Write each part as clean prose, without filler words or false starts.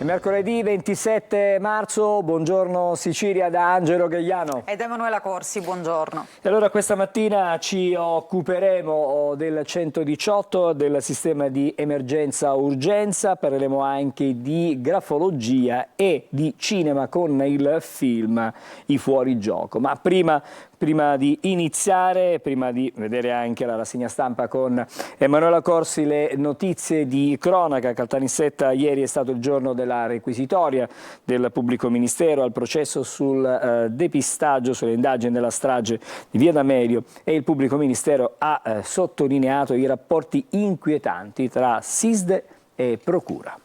È mercoledì 27 marzo, buongiorno Sicilia da Angelo Gagliano. Ed Emanuela Corsi, buongiorno. E allora questa mattina ci occuperemo del 118, del sistema di emergenza-urgenza, parleremo anche di grafologia e di cinema con il film I Fuorigioco. Ma prima di iniziare, prima di vedere anche la rassegna stampa con Emanuela Corsi, le notizie di cronaca. Caltanissetta, ieri è stato il giorno della requisitoria del pubblico ministero al processo sul depistaggio, sulle indagini della strage di Via D'Amelio, e il pubblico ministero ha sottolineato i rapporti inquietanti tra SISDE e Procura.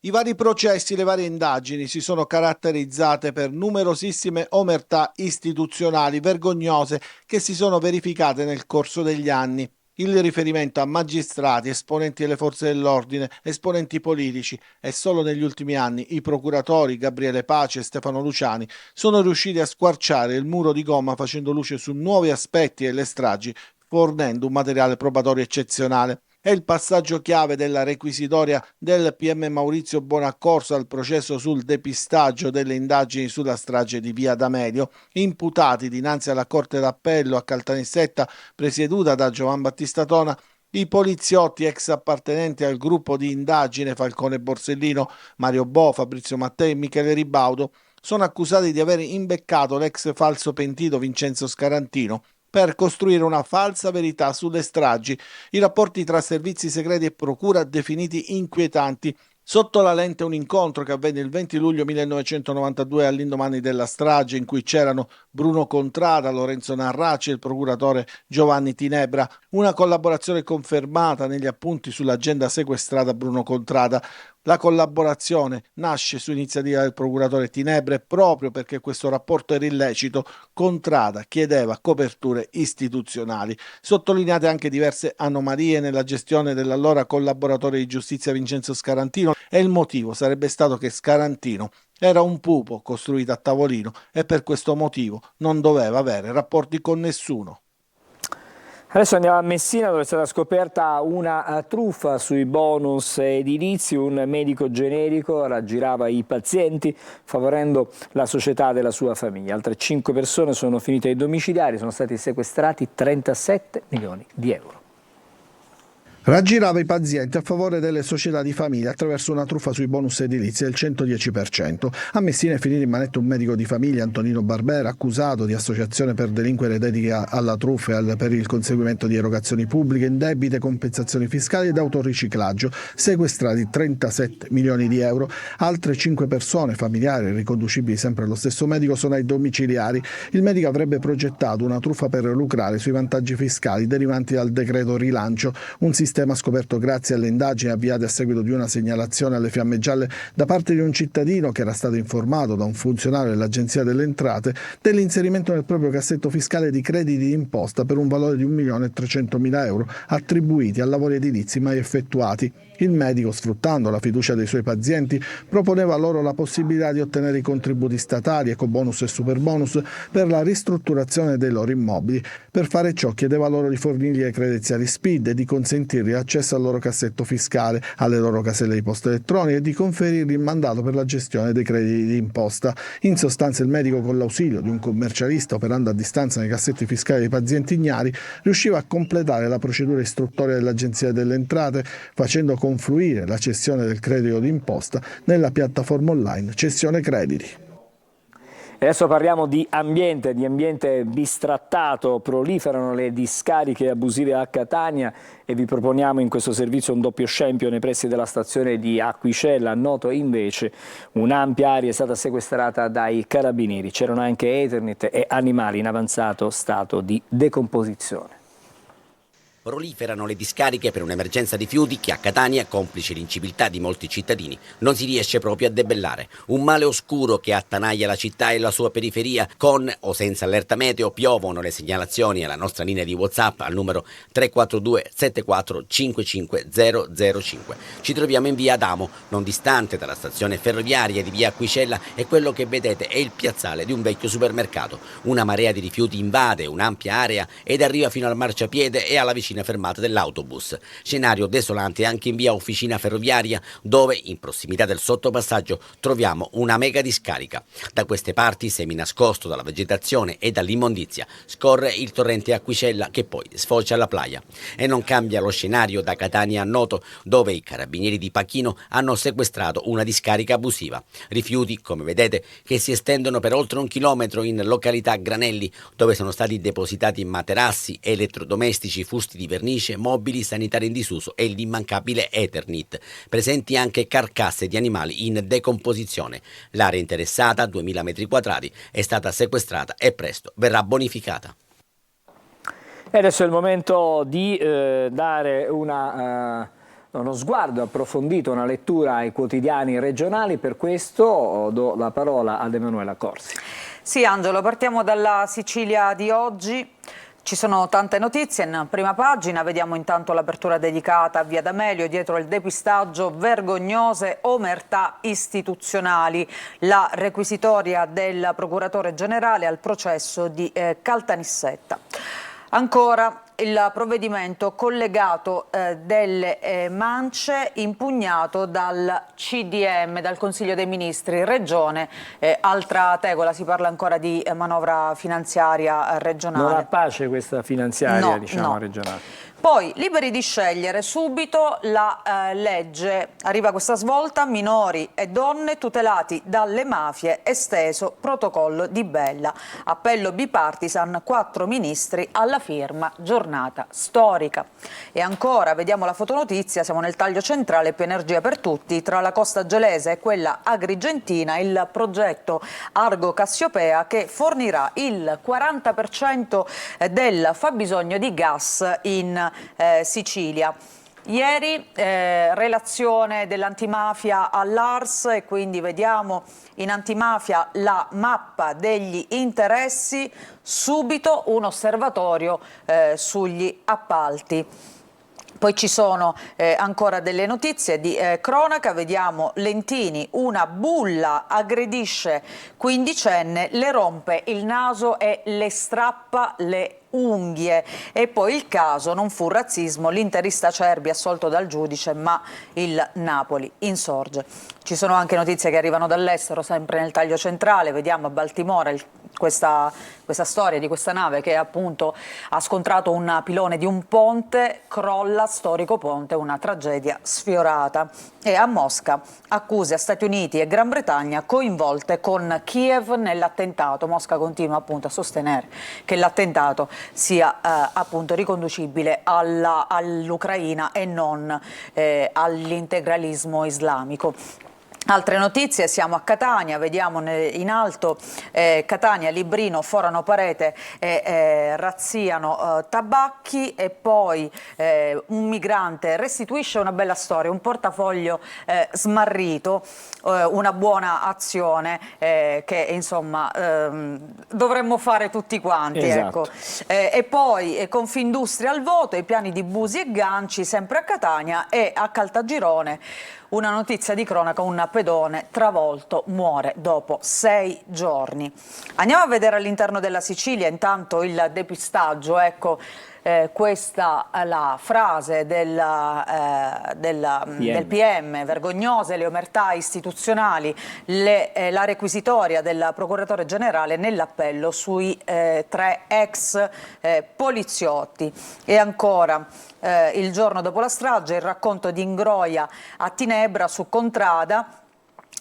I vari processi, le varie indagini si sono caratterizzate per numerosissime omertà istituzionali vergognose che si sono verificate nel corso degli anni. Il riferimento a magistrati, esponenti delle forze dell'ordine, esponenti politici e solo negli ultimi anni i procuratori Gabriele Pace e Stefano Luciani sono riusciti a squarciare il muro di gomma facendo luce su nuovi aspetti delle stragi, fornendo un materiale probatorio eccezionale. È il passaggio chiave della requisitoria del PM Maurizio Bonaccorso al processo sul depistaggio delle indagini sulla strage di Via D'Amelio, imputati dinanzi alla Corte d'Appello a Caltanissetta, presieduta da Giovan Battista Tona, i poliziotti ex appartenenti al gruppo di indagine Falcone Borsellino, Mario Bo, Fabrizio Mattei e Michele Ribaudo, sono accusati di aver imbeccato l'ex falso pentito Vincenzo Scarantino per costruire una falsa verità sulle stragi, i rapporti tra servizi segreti e procura definiti inquietanti. Sotto la lente un incontro che avvenne il 20 luglio 1992 all'indomani della strage, in cui c'erano Bruno Contrada, Lorenzo Narraci e il procuratore Giovanni Tinebra. Una collaborazione confermata negli appunti sull'agenda sequestrata Bruno Contrada. La collaborazione nasce su iniziativa del procuratore Tinebra e proprio perché questo rapporto era illecito, Contrada chiedeva coperture istituzionali. Sottolineate anche diverse anomalie nella gestione dell'allora collaboratore di giustizia Vincenzo Scarantino, e il motivo sarebbe stato che Scarantino era un pupo costruito a tavolino e per questo motivo non doveva avere rapporti con nessuno. Adesso andiamo a Messina, dove è stata scoperta una truffa sui bonus edilizi. Un medico generico raggirava i pazienti favorendo la società della sua famiglia. Altre 5 persone sono finite ai domiciliari, sono stati sequestrati 37 milioni di euro. Raggirava i pazienti a favore delle società di famiglia attraverso una truffa sui bonus edilizi del 110%. A Messina è finito in manette un medico di famiglia, Antonino Barbera, accusato di associazione per delinquere dedita alla truffa e per il conseguimento di erogazioni pubbliche, indebite, compensazioni fiscali ed autoriciclaggio. Sequestrati 37 milioni di euro. Altre 5 persone, familiari riconducibili sempre allo stesso medico, sono ai domiciliari. Il medico avrebbe progettato una truffa per lucrare sui vantaggi fiscali derivanti dal decreto rilancio, un sistema scoperto grazie alle indagini avviate a seguito di una segnalazione alle Fiamme Gialle da parte di un cittadino che era stato informato da un funzionario dell'Agenzia delle Entrate dell'inserimento nel proprio cassetto fiscale di crediti di imposta per un valore di 1.300.000 euro attribuiti a lavori edilizi mai effettuati. Il medico, sfruttando la fiducia dei suoi pazienti, proponeva loro la possibilità di ottenere i contributi statali, ecobonus e superbonus, per la ristrutturazione dei loro immobili. Per fare ciò chiedeva loro di fornirgli le credenziali SPID e di consentirgli accesso al loro cassetto fiscale, alle loro caselle di posta elettronica e di conferirgli il mandato per la gestione dei crediti di imposta. In sostanza il medico, con l'ausilio di un commercialista operando a distanza nei cassetti fiscali dei pazienti ignari, riusciva a completare la procedura istruttoria dell'Agenzia delle Entrate, facendo confluire la cessione del credito d'imposta nella piattaforma online Cessione Crediti. E adesso parliamo di ambiente bistrattato. Proliferano le discariche abusive a Catania e vi proponiamo in questo servizio un doppio scempio nei pressi della stazione di Acquicella. Noto invece un'ampia area è stata sequestrata dai carabinieri. C'erano anche Eternit e animali in avanzato stato di decomposizione. Proliferano le discariche per un'emergenza rifiuti che a Catania, complice l'inciviltà di molti cittadini, non si riesce proprio a debellare. Un male oscuro che attanaglia la città e la sua periferia. Con o senza allerta meteo piovono le segnalazioni alla nostra linea di WhatsApp al numero 342 74 55 005. Ci troviamo in via Adamo, non distante dalla stazione ferroviaria di via Acquicella, e quello che vedete è il piazzale di un vecchio supermercato. Una marea di rifiuti invade un'ampia area ed arriva fino al marciapiede e alla vicina vicina fermata dell'autobus. Scenario desolante anche in via Officina Ferroviaria, dove in prossimità del sottopassaggio troviamo una mega discarica. Da queste parti, seminascosto dalla vegetazione e dall'immondizia, scorre il torrente Acquicella che poi sfocia alla playa. E non cambia lo scenario da Catania a Noto, dove i carabinieri di Pachino hanno sequestrato una discarica abusiva. Rifiuti, come vedete, che si estendono per oltre 1 chilometro in località Granelli, dove sono stati depositati materassi, elettrodomestici, fusti di vernice, mobili sanitari in disuso e l'immancabile Eternit. Presenti anche carcasse di animali in decomposizione. L'area interessata, 2000 metri quadrati, è stata sequestrata e presto verrà bonificata. E adesso è il momento di dare uno sguardo approfondito, una lettura ai quotidiani regionali. Per questo do la parola ad Emanuela Corsi. Sì, Angelo, partiamo dalla Sicilia di oggi. Ci sono tante notizie, in prima pagina vediamo intanto l'apertura dedicata a Via D'Amelio, dietro il depistaggio, vergognose omertà istituzionali, la requisitoria del procuratore generale al processo di Caltanissetta. Ancora il provvedimento collegato delle mance impugnato dal CDM, dal Consiglio dei Ministri, Regione, altra tegola, si parla ancora di manovra finanziaria regionale. Non ha pace questa finanziaria, No. regionale. Poi, liberi di scegliere, subito la legge, arriva questa svolta, minori e donne tutelati dalle mafie, esteso protocollo di Bella. Appello bipartisan, 4 ministri alla firma, giornata storica. E ancora, vediamo la fotonotizia, siamo nel taglio centrale, più energia per tutti, tra la costa gelese e quella agrigentina, il progetto Argo Cassiopea che fornirà il 40% del fabbisogno di gas in Sicilia. Ieri relazione dell'antimafia all'ARS e quindi vediamo in antimafia la mappa degli interessi, subito un osservatorio sugli appalti. Poi ci sono ancora delle notizie di cronaca, vediamo Lentini, una bulla aggredisce quindicenne, le rompe il naso e le strappa le unghie. E poi il caso non fu razzismo, l'interista Cerbi assolto dal giudice, ma il Napoli insorge. Ci sono anche notizie che arrivano dall'estero, sempre nel taglio centrale, vediamo a Baltimora questa storia di questa nave che appunto ha scontrato un pilone di un ponte, crolla, storico ponte, una tragedia sfiorata. E a Mosca accuse a Stati Uniti e Gran Bretagna coinvolte con Kiev nell'attentato. Mosca continua appunto a sostenere che l'attentato sia appunto riconducibile all'Ucraina e non all'integralismo islamico. Altre notizie, siamo a Catania, vediamo in alto Catania, Librino, forano parete e razziano tabacchi e poi un migrante restituisce una bella storia, un portafoglio smarrito, una buona azione che insomma dovremmo fare tutti quanti. Esatto. Ecco. E poi Confindustria al voto, i piani di Busi e Ganci, sempre a Catania e a Caltagirone. Una notizia di cronaca, un pedone travolto muore dopo 6 giorni. Andiamo a vedere all'interno della Sicilia intanto il depistaggio, ecco questa la frase del PM, vergognose le omertà istituzionali, la requisitoria del procuratore generale nell'appello sui 3 ex poliziotti. E ancora il giorno dopo la strage, il racconto di Ingroia a Tinebra su Contrada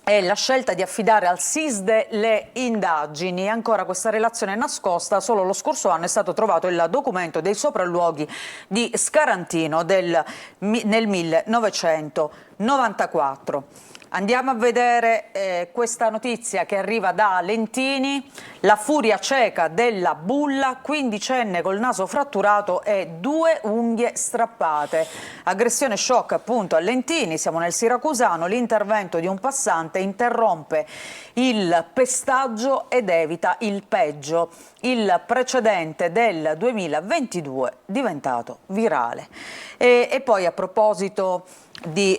e la scelta di affidare al SISDE le indagini. Ancora questa relazione nascosta, solo lo scorso anno è stato trovato il documento dei sopralluoghi di Scarantino nel 1994. Andiamo a vedere questa notizia che arriva da Lentini, la furia cieca della bulla, quindicenne col naso fratturato e 2 unghie strappate. Aggressione shock appunto a Lentini, siamo nel siracusano, l'intervento di un passante interrompe il pestaggio ed evita il peggio. Il precedente del 2022 diventato virale. E poi a proposito di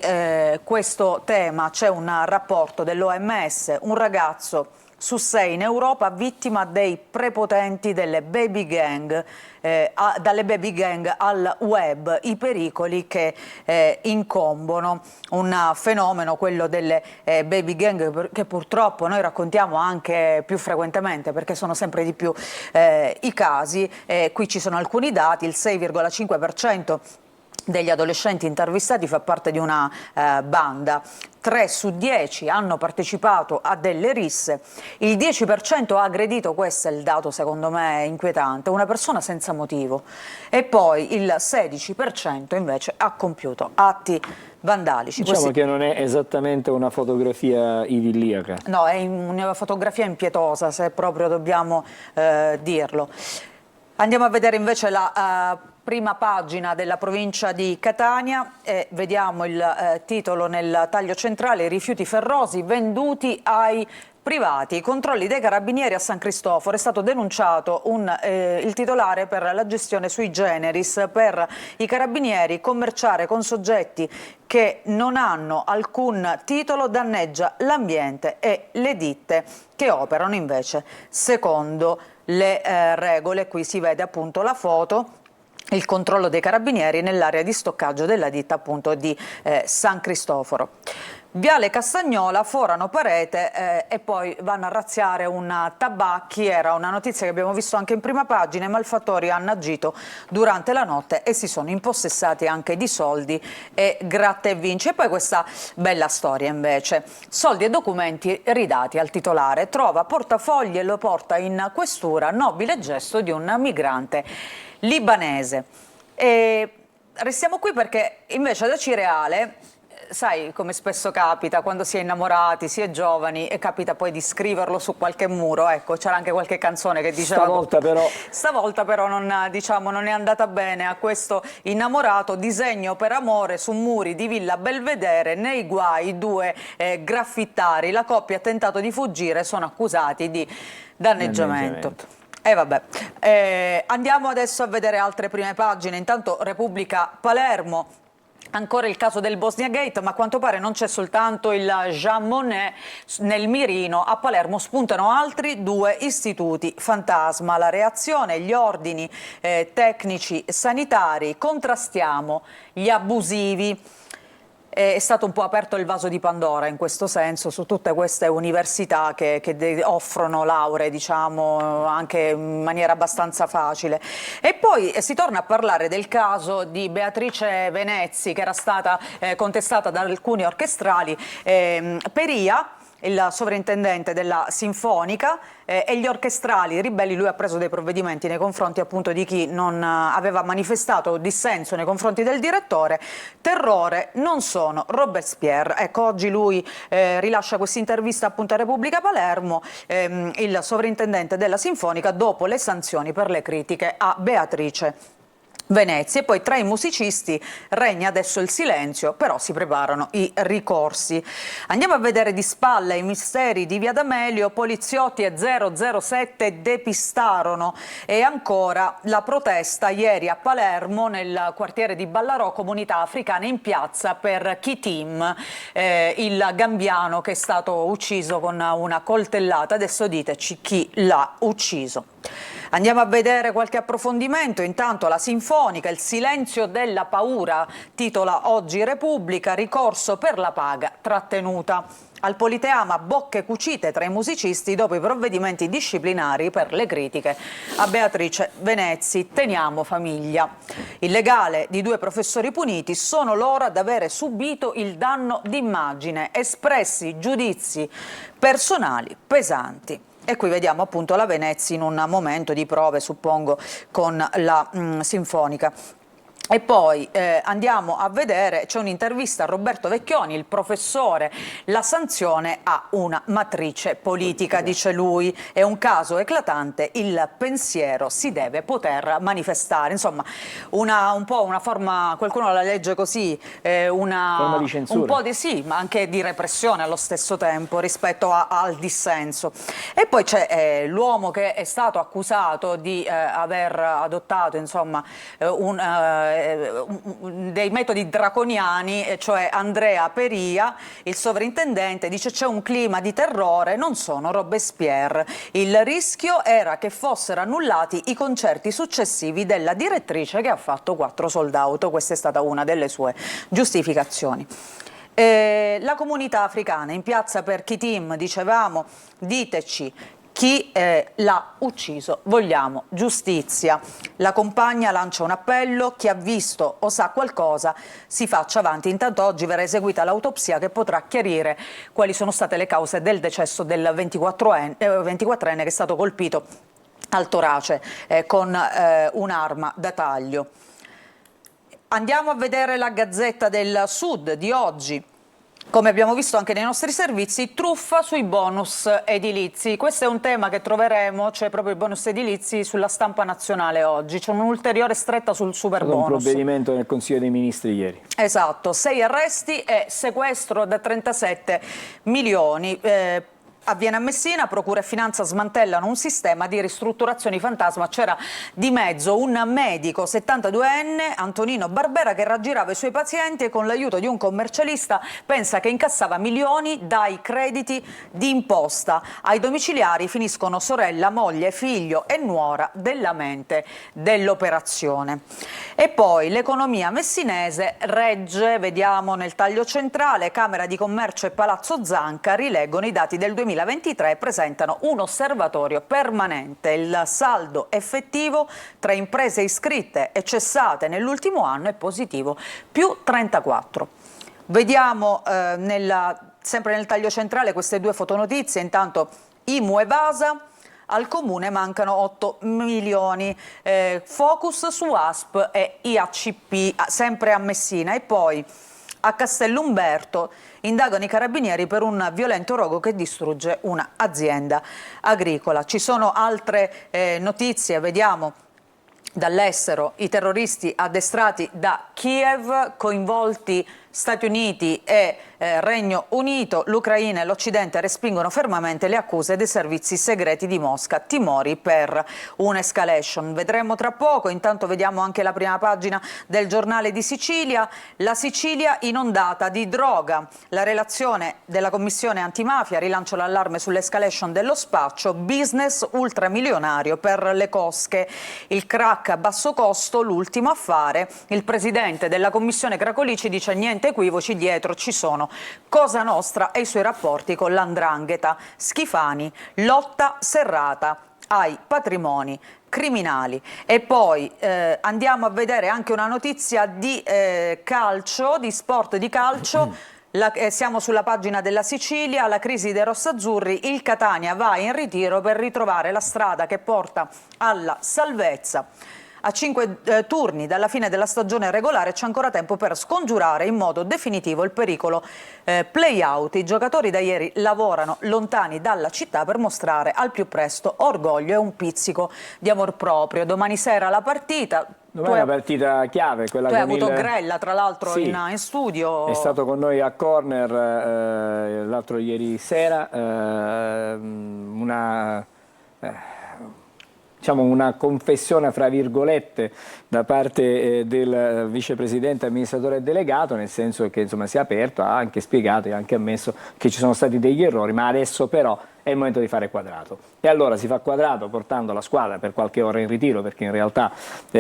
questo tema c'è un rapporto dell'OMS, un ragazzo su 6 in Europa vittima dei prepotenti delle baby gang, dalle baby gang al web, i pericoli che incombono. Un fenomeno, quello delle baby gang, che purtroppo noi raccontiamo anche più frequentemente perché sono sempre di più i casi. Qui ci sono alcuni dati: il 6,5% degli adolescenti intervistati fa parte di una banda, 3 su 10 hanno partecipato a delle risse, il 10% ha aggredito, questo è il dato secondo me inquietante, una persona senza motivo, e poi il 16% invece ha compiuto atti vandalici. Diciamo che non è esattamente una fotografia idilliaca. No, è una fotografia impietosa, se proprio dobbiamo dirlo. Andiamo a vedere invece la prima pagina della provincia di Catania e vediamo il titolo nel taglio centrale: rifiuti ferrosi venduti ai privati, i controlli dei carabinieri a San Cristoforo. È stato denunciato il titolare per la gestione sui generis per i carabinieri. Commerciare con soggetti che non hanno alcun titolo danneggia l'ambiente e le ditte che operano invece secondo le regole. Qui si vede appunto la foto, il controllo dei carabinieri nell'area di stoccaggio della ditta appunto di San Cristoforo. Viale Castagnola, forano parete e poi vanno a razziare un tabacchi. Era una notizia che abbiamo visto anche in prima pagina. I malfattori hanno agito durante la notte e si sono impossessati anche di soldi e gratta e vinci. E poi questa bella storia invece: soldi e documenti ridati al titolare, trova portafogli e lo porta in questura, nobile gesto di un migrante libanese. E restiamo qui perché invece ad Acireale, sai, come spesso capita quando si è innamorati, si è giovani, e capita poi di scriverlo su qualche muro. Ecco, c'era anche qualche canzone che diceva stavolta però non, diciamo, non è andata bene a questo innamorato. Disegno per amore su muri di Villa Belvedere, nei guai 2 graffittari, la coppia ha tentato di fuggire, sono accusati di danneggiamento. E vabbè, andiamo adesso a vedere altre prime pagine. Intanto Repubblica Palermo, ancora il caso del Bosnia Gate, ma a quanto pare non c'è soltanto il Jean Monnet nel mirino. A Palermo spuntano altri 2 istituti fantasma. La reazione, gli ordini tecnici sanitari, contrastiamo gli abusivi. È stato un po' aperto il vaso di Pandora in questo senso su tutte queste università che offrono lauree, diciamo, anche in maniera abbastanza facile. E poi si torna a parlare del caso di Beatrice Venezzi, che era stata contestata da alcuni orchestrali. Peria, il sovrintendente della Sinfonica, e gli orchestrali ribelli. Lui ha preso dei provvedimenti nei confronti appunto di chi non aveva manifestato dissenso nei confronti del direttore. Terrore, non sono Robespierre. Ecco, oggi lui rilascia questa intervista appunto a Repubblica Palermo, il sovrintendente della Sinfonica, dopo le sanzioni per le critiche a Beatrice Venezia. E poi tra i musicisti regna adesso il silenzio, però si preparano i ricorsi. Andiamo a vedere di spalla i misteri di Via D'Amelio. Poliziotti e 007 depistarono. E ancora la protesta ieri a Palermo, nel quartiere di Ballarò, comunità africane in piazza per Kitim, il gambiano che è stato ucciso con una coltellata. Adesso diteci chi l'ha ucciso. Andiamo a vedere qualche approfondimento. Intanto la Sinfonica, il silenzio della paura, titola oggi Repubblica, ricorso per la paga trattenuta. Al Politeama bocche cucite tra i musicisti dopo i provvedimenti disciplinari per le critiche a Beatrice Venezzi. Teniamo famiglia. Il legale di 2 professori puniti: sono loro ad avere subito il danno d'immagine, espressi giudizi personali pesanti. E qui vediamo appunto la Venezzi in un momento di prove, suppongo, con la Sinfonica. E poi andiamo a vedere, c'è un'intervista a Roberto Vecchioni, il professore: la sanzione ha una matrice politica, dice lui, è un caso eclatante, il pensiero si deve poter manifestare. Insomma, un po' una forma, qualcuno la legge così, forma di censura. Un po' di sì, ma anche di repressione allo stesso tempo rispetto al dissenso. E poi c'è l'uomo che è stato accusato di aver adottato, insomma, dei metodi draconiani, cioè Andrea Peria, il sovrintendente, dice c'è un clima di terrore, non sono Robespierre. Il rischio era che fossero annullati i concerti successivi della direttrice che ha fatto 4 sold out. Questa è stata una delle sue giustificazioni. La comunità africana in piazza per Kitim, dicevamo, diteci chi l'ha ucciso, vogliamo giustizia. La compagna lancia un appello, chi ha visto o sa qualcosa si faccia avanti. Intanto oggi verrà eseguita l'autopsia che potrà chiarire quali sono state le cause del decesso del 24enne che è stato colpito al torace con un'arma da taglio. Andiamo a vedere la Gazzetta del Sud di oggi. Come abbiamo visto anche nei nostri servizi, truffa sui bonus edilizi. Questo è un tema che troveremo, cioè proprio i bonus edilizi, sulla stampa nazionale oggi. C'è un'ulteriore stretta sul super bonus. Un provvedimento nel Consiglio dei Ministri ieri. Esatto, 6 arresti e sequestro da 37 milioni. Avviene a Messina, Procura e Finanza smantellano un sistema di ristrutturazioni fantasma. C'era di mezzo un medico 72enne, Antonino Barbera, che raggirava i suoi pazienti e con l'aiuto di un commercialista pensa che incassava milioni dai crediti di imposta. Ai domiciliari finiscono sorella, moglie, figlio e nuora della mente dell'operazione. E poi l'economia messinese regge, vediamo nel taglio centrale, Camera di Commercio e Palazzo Zanca rileggono i dati del 2023 e presentano un osservatorio permanente. Il saldo effettivo tra imprese iscritte e cessate nell'ultimo anno è positivo, più 34. Vediamo sempre nel taglio centrale queste 2 fotonotizie. Intanto IMU e Vasa. Al comune mancano 8 milioni, focus su ASP e IACP, sempre a Messina. E poi a Castellumberto indagano i carabinieri per un violento rogo che distrugge un'azienda agricola. Ci sono altre notizie, vediamo dall'estero, i terroristi addestrati da Kiev, coinvolti Stati Uniti e Regno Unito, l'Ucraina e l'Occidente respingono fermamente le accuse dei servizi segreti di Mosca, timori per un'escalation. Vedremo tra poco. Intanto vediamo anche la prima pagina del Giornale di Sicilia, la Sicilia inondata di droga. La relazione della Commissione antimafia rilancia l'allarme sull'escalation dello spaccio, business ultramilionario per le cosche, il crack a basso costo, l'ultimo affare. Il presidente della Commissione Cracolici dice niente equivoci, dietro ci sono Cosa Nostra e i suoi rapporti con l''ndrangheta. Schifani, lotta serrata ai patrimoni criminali. E poi andiamo a vedere anche una notizia di calcio, di sport di calcio. Siamo sulla pagina della Sicilia, la crisi dei rossazzurri, il Catania va in ritiro per ritrovare la strada che porta alla salvezza. A 5 turni dalla fine della stagione regolare c'è ancora tempo per scongiurare in modo definitivo il pericolo play-out. I giocatori da ieri lavorano lontani dalla città per mostrare al più presto orgoglio e un pizzico di amor proprio. Domani sera la partita. Domani è una partita chiave, quella tu hai con avuto Grella, tra l'altro, sì, in studio. È stato con noi a Corner l'altro ieri sera, diciamo una confessione fra virgolette da parte del vicepresidente amministratore delegato, nel senso che insomma si è aperto, ha anche spiegato e ha anche ammesso che ci sono stati degli errori, ma adesso però è il momento di fare quadrato. E allora si fa quadrato portando la squadra per qualche ora in ritiro, perché in realtà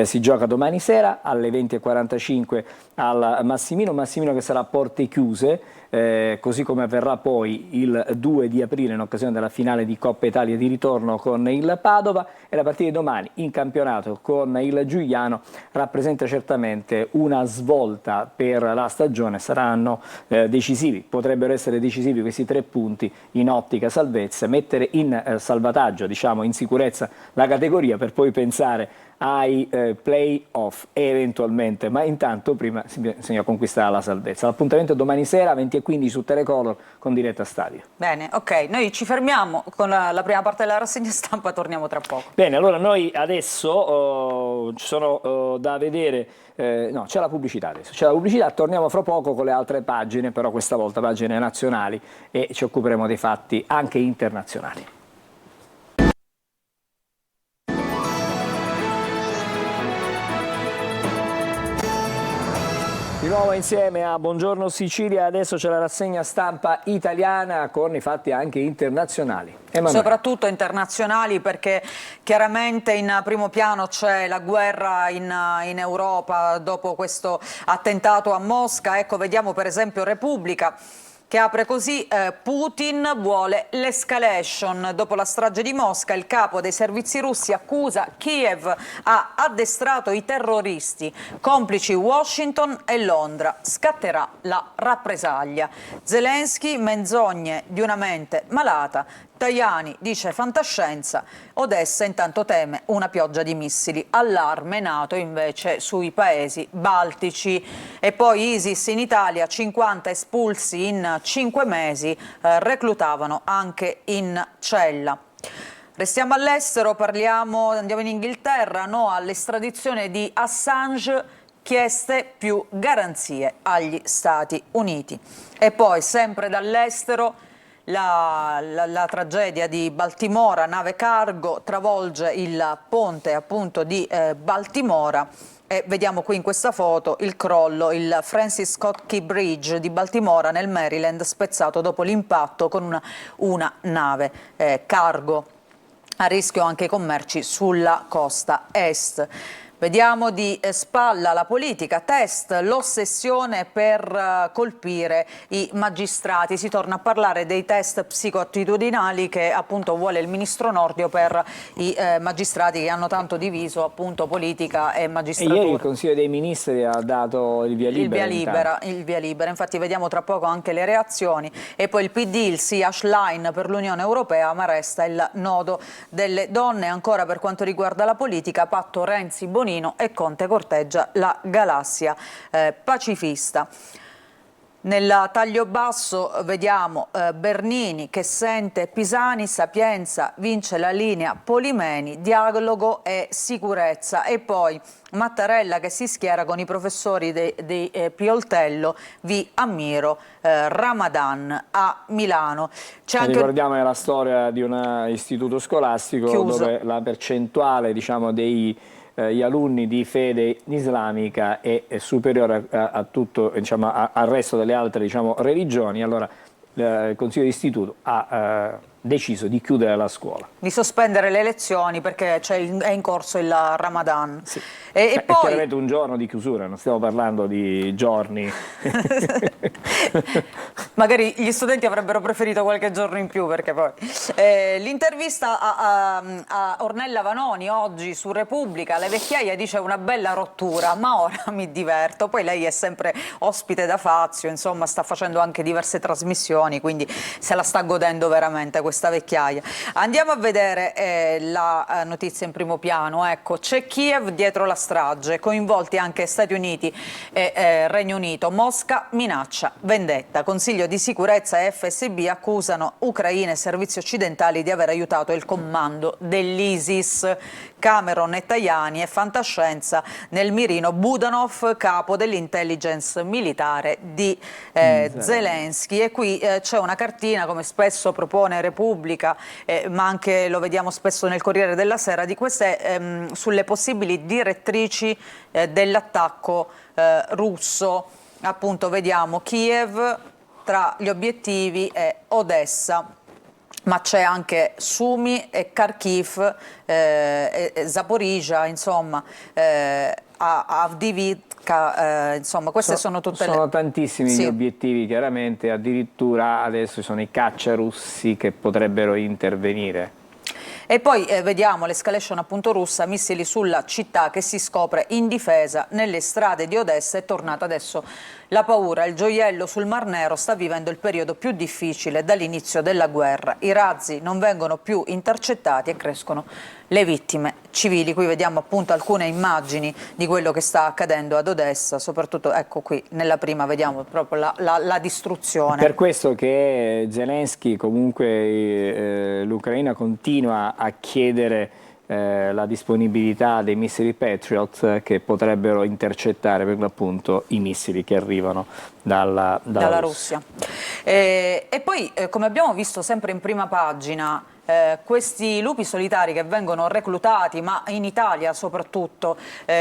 si gioca domani sera alle 20:45 al Massimino che sarà a porte chiuse, così come avverrà poi il 2 di aprile in occasione della finale di Coppa Italia di ritorno con il Padova, e la partita di domani in campionato con il Giuliano rappresenta certamente una svolta per la stagione. Saranno decisivi, potrebbero essere decisivi questi 3 punti in ottica salvezza, mettere in salvataggio, diciamo in sicurezza la categoria per poi pensare ai play-off eventualmente, ma intanto prima bisogna conquistare la salvezza. L'appuntamento è domani sera 20:15 su Telecolor con diretta stadio. Bene, ok, noi ci fermiamo con la prima parte della rassegna stampa, torniamo tra poco. Bene, allora noi adesso ci sono da vedere, no, c'è la pubblicità adesso, c'è la pubblicità, torniamo fra poco con le altre pagine, però questa volta pagine nazionali, e ci occuperemo dei fatti anche internazionali. nuovo insieme a Buongiorno Sicilia, adesso c'è la rassegna stampa italiana con i fatti anche internazionali. Emanuele. Soprattutto internazionali, perché chiaramente in primo piano c'è la guerra in Europa dopo questo attentato a Mosca. Ecco, vediamo per esempio Repubblica, che apre così: Putin vuole l'escalation. Dopo la strage di Mosca, il capo dei servizi russi accusa Kiev ha addestrato i terroristi, complici Washington e Londra. Scatterà la rappresaglia. Zelensky, menzogne di una mente malata. Tajani dice fantascienza. Odessa intanto teme una pioggia di missili. Allarme NATO invece sui paesi baltici. E poi ISIS in Italia, 50 espulsi in 5 mesi, reclutavano anche in cella. Restiamo all'estero, andiamo in Inghilterra, no all'estradizione di Assange, chieste più garanzie agli Stati Uniti. E poi sempre dall'estero, la tragedia di Baltimora, nave cargo travolge il ponte appunto di Baltimora, e vediamo qui in questa foto il crollo, il Francis Scott Key Bridge di Baltimora nel Maryland, spezzato dopo l'impatto con una nave cargo. A rischio anche i commerci sulla costa est. Vediamo di spalla la politica, test, l'ossessione per colpire i magistrati. Si torna a parlare dei test psicoattitudinali che appunto vuole il ministro Nordio per i magistrati che hanno tanto diviso appunto politica e magistratura. E ieri il Consiglio dei Ministri ha dato il via libera. Il via libera, infatti vediamo tra poco anche le reazioni. E poi il PD, il sì line per l'Unione Europea, ma resta il nodo delle donne. Ancora per quanto riguarda la politica, patto Renzi-Bonino e Conte corteggia la galassia pacifista. Nel taglio basso vediamo Bernini che sente Pisani, Sapienza vince la linea Polimeni, dialogo e sicurezza. E poi Mattarella che si schiera con i professori di Pioltello, vi ammiro, Ramadan a Milano. Ricordiamo la storia di un istituto scolastico chiuso, dove la percentuale degli alunni di fede islamica è superiore a tutto, al resto delle altre religioni. Allora il Consiglio di Istituto ha deciso di chiudere la scuola. Di sospendere le lezioni perché è in corso il Ramadan. Sì. E poi... È chiaramente un giorno di chiusura, non stiamo parlando di giorni. Magari gli studenti avrebbero preferito qualche giorno in più, perché poi... L'intervista a Ornella Vanoni oggi su Repubblica, le vecchiaie dice una bella rottura, ma ora mi diverto. Poi lei è sempre ospite da Fazio, insomma sta facendo anche diverse trasmissioni, quindi se la sta godendo veramente questa vecchiaia. Andiamo a vedere la notizia in primo piano. Ecco, c'è Kiev dietro la strage, coinvolti anche Stati Uniti e Regno Unito. Mosca minaccia vendetta. Consiglio di sicurezza e FSB accusano Ucraina e servizi occidentali di aver aiutato il comando dell'ISIS. Cameron e Tajani e fantascienza nel mirino Budanov, capo dell'intelligence militare di Zelensky. E qui c'è una cartina, come spesso propone Repubblica, ma anche lo vediamo spesso nel Corriere della Sera, di queste sulle possibili direttrici dell'attacco russo. Appunto vediamo Kiev tra gli obiettivi e Odessa, ma c'è anche Sumi e Kharkiv, Zaporizhzhia, insomma, Avdiivka, insomma, queste sono tutte Sono tantissimi gli obiettivi, chiaramente, addirittura adesso sono i caccia russi che potrebbero intervenire. E poi vediamo l'escalation appunto russa, missili sulla città che si scopre indifesa nelle strade di Odessa. È tornata adesso la paura. Il gioiello sul Mar Nero sta vivendo il periodo più difficile dall'inizio della guerra. I razzi non vengono più intercettati e crescono le vittime civili. Qui vediamo appunto alcune immagini di quello che sta accadendo ad Odessa, soprattutto ecco qui nella prima vediamo proprio la distruzione. Per questo che Zelensky, comunque l'Ucraina continua a chiedere la disponibilità dei missili Patriot che potrebbero intercettare per l'appunto i missili che arrivano dalla Russia. E poi come abbiamo visto sempre in prima pagina, questi lupi solitari che vengono reclutati, ma in Italia soprattutto,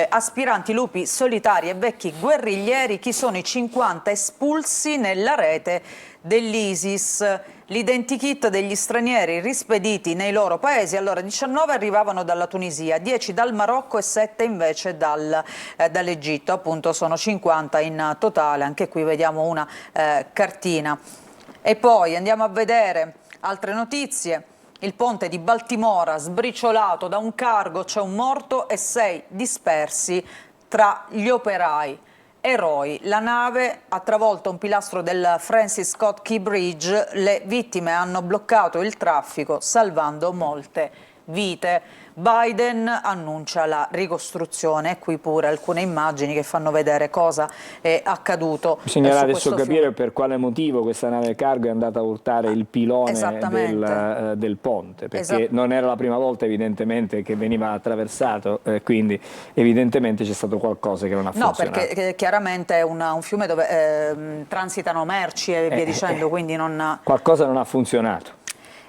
aspiranti lupi solitari e vecchi guerriglieri, chi sono i 50 espulsi nella rete dell'ISIS. L'identikit degli stranieri rispediti nei loro paesi, allora 19 arrivavano dalla Tunisia, 10 dal Marocco e 7 invece dall'Egitto, appunto sono 50 in totale, anche qui vediamo una cartina. E poi andiamo a vedere altre notizie. Il ponte di Baltimora sbriciolato da un cargo, c'è un morto e 6 dispersi tra gli operai. Eroi, la nave ha travolto un pilastro del Francis Scott Key Bridge, le vittime hanno bloccato il traffico salvando molte vite. Biden annuncia la ricostruzione, e qui pure alcune immagini che fanno vedere cosa è accaduto. Bisognerà adesso capire per quale motivo questa nave cargo è andata a urtare il pilone del ponte, perché non era la prima volta evidentemente che veniva attraversato, quindi evidentemente c'è stato qualcosa che non ha funzionato. No, perché chiaramente è un fiume dove transitano merci e via dicendo, quindi non... Qualcosa non ha funzionato.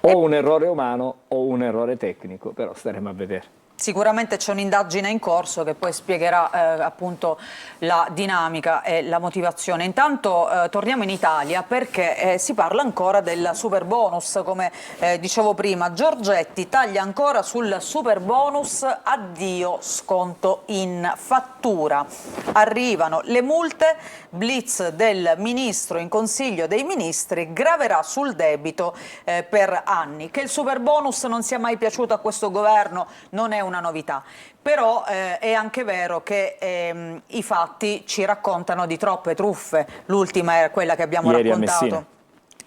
O un errore umano o un errore tecnico, però staremo a vedere. Sicuramente c'è un'indagine in corso che poi spiegherà appunto la dinamica e la motivazione. Intanto torniamo in Italia perché si parla ancora del super bonus, come dicevo prima. Giorgetti taglia ancora sul super bonus, addio sconto in fattura. Arrivano le multe, blitz del ministro in Consiglio dei Ministri, graverà sul debito per anni. Che il super bonus non sia mai piaciuto a questo governo non è una novità, però è anche vero che i fatti ci raccontano di troppe truffe. L'ultima è quella che abbiamo raccontato.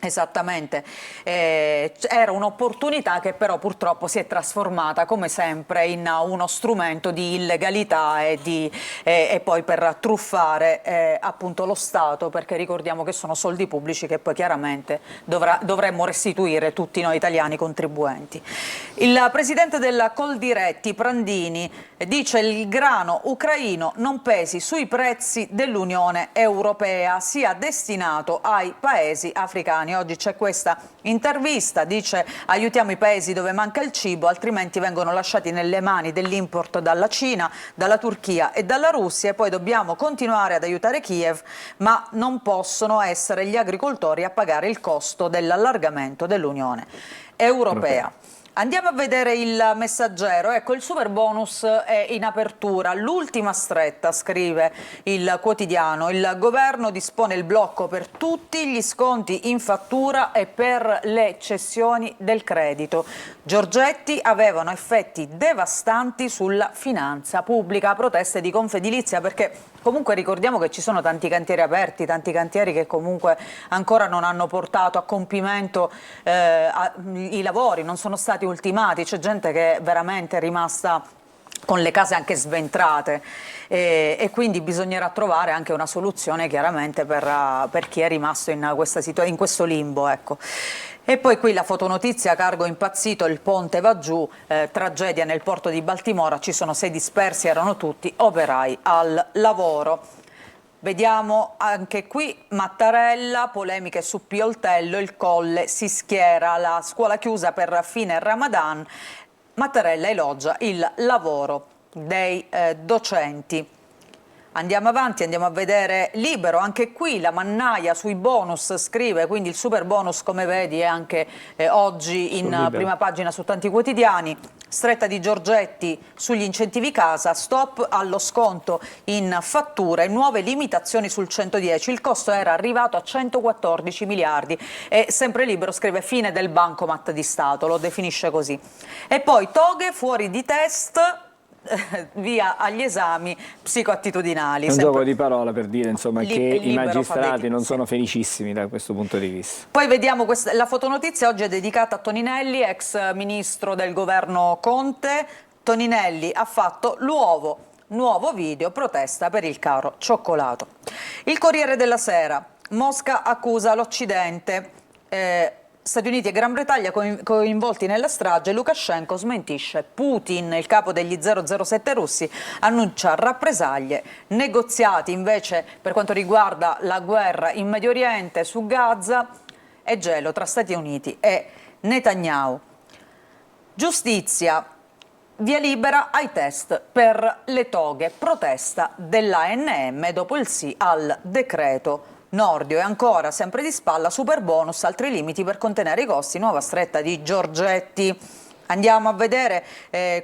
Esattamente, era un'opportunità che però purtroppo si è trasformata come sempre in uno strumento di illegalità e poi per truffare appunto lo Stato, perché ricordiamo che sono soldi pubblici che poi chiaramente dovremmo restituire tutti noi italiani contribuenti. Il presidente della Coldiretti, Prandini, dice il grano ucraino non pesi sui prezzi dell'Unione Europea, sia destinato ai paesi africani. Oggi c'è questa intervista, dice aiutiamo i paesi dove manca il cibo, altrimenti vengono lasciati nelle mani dell'import dalla Cina, dalla Turchia e dalla Russia, e poi dobbiamo continuare ad aiutare Kiev, ma non possono essere gli agricoltori a pagare il costo dell'allargamento dell'Unione Europea. Andiamo a vedere il Messaggero. Ecco, il super bonus è in apertura, l'ultima stretta, scrive il quotidiano. Il governo dispone il blocco per tutti gli sconti in fattura e per le cessioni del credito. Giorgetti avevano effetti devastanti sulla finanza pubblica. Proteste di Confedilizia, perché comunque ricordiamo che ci sono tanti cantieri aperti, tanti cantieri che comunque ancora non hanno portato a compimento i lavori, non sono stati ultimati, c'è gente che è veramente rimasta con le case anche sventrate e quindi bisognerà trovare anche una soluzione chiaramente per chi è rimasto in questo limbo, ecco. E poi qui la fotonotizia, cargo impazzito, il ponte va giù, tragedia nel porto di Baltimora, ci sono 6 dispersi, erano tutti operai al lavoro. Vediamo anche qui Mattarella, polemiche su Pioltello, il Colle si schiera, la scuola chiusa per fine Ramadan. Mattarella elogia il lavoro dei docenti. Andiamo avanti, andiamo a vedere Libero, anche qui la mannaia sui bonus, scrive, quindi il super bonus come vedi è anche oggi in prima pagina su tanti quotidiani. Stretta di Giorgetti sugli incentivi casa, stop allo sconto in fatture, nuove limitazioni sul 110, il costo era arrivato a 114 miliardi e sempre Libero scrive fine del bancomat di Stato, lo definisce così. E poi toghe fuori di test, via agli esami psicoattitudinali. È un gioco di parola per dire insomma che i magistrati non sono felicissimi da questo punto di vista. Poi vediamo la fotonotizia, oggi è dedicata a Toninelli, ex ministro del governo Conte. Toninelli ha fatto nuovo video, protesta per il caro cioccolato. Il Corriere della Sera, Mosca accusa l'Occidente. Stati Uniti e Gran Bretagna coinvolti nella strage, Lukashenko smentisce Putin, il capo degli 007 russi, annuncia rappresaglie, negoziati invece per quanto riguarda la guerra in Medio Oriente, su Gaza, e gelo tra Stati Uniti e Netanyahu. Giustizia, via libera ai test per le toghe, protesta dell'ANM dopo il sì al decreto Nordio. E ancora, sempre di spalla, superbonus, altri limiti per contenere i costi, nuova stretta di Giorgetti. Andiamo a vedere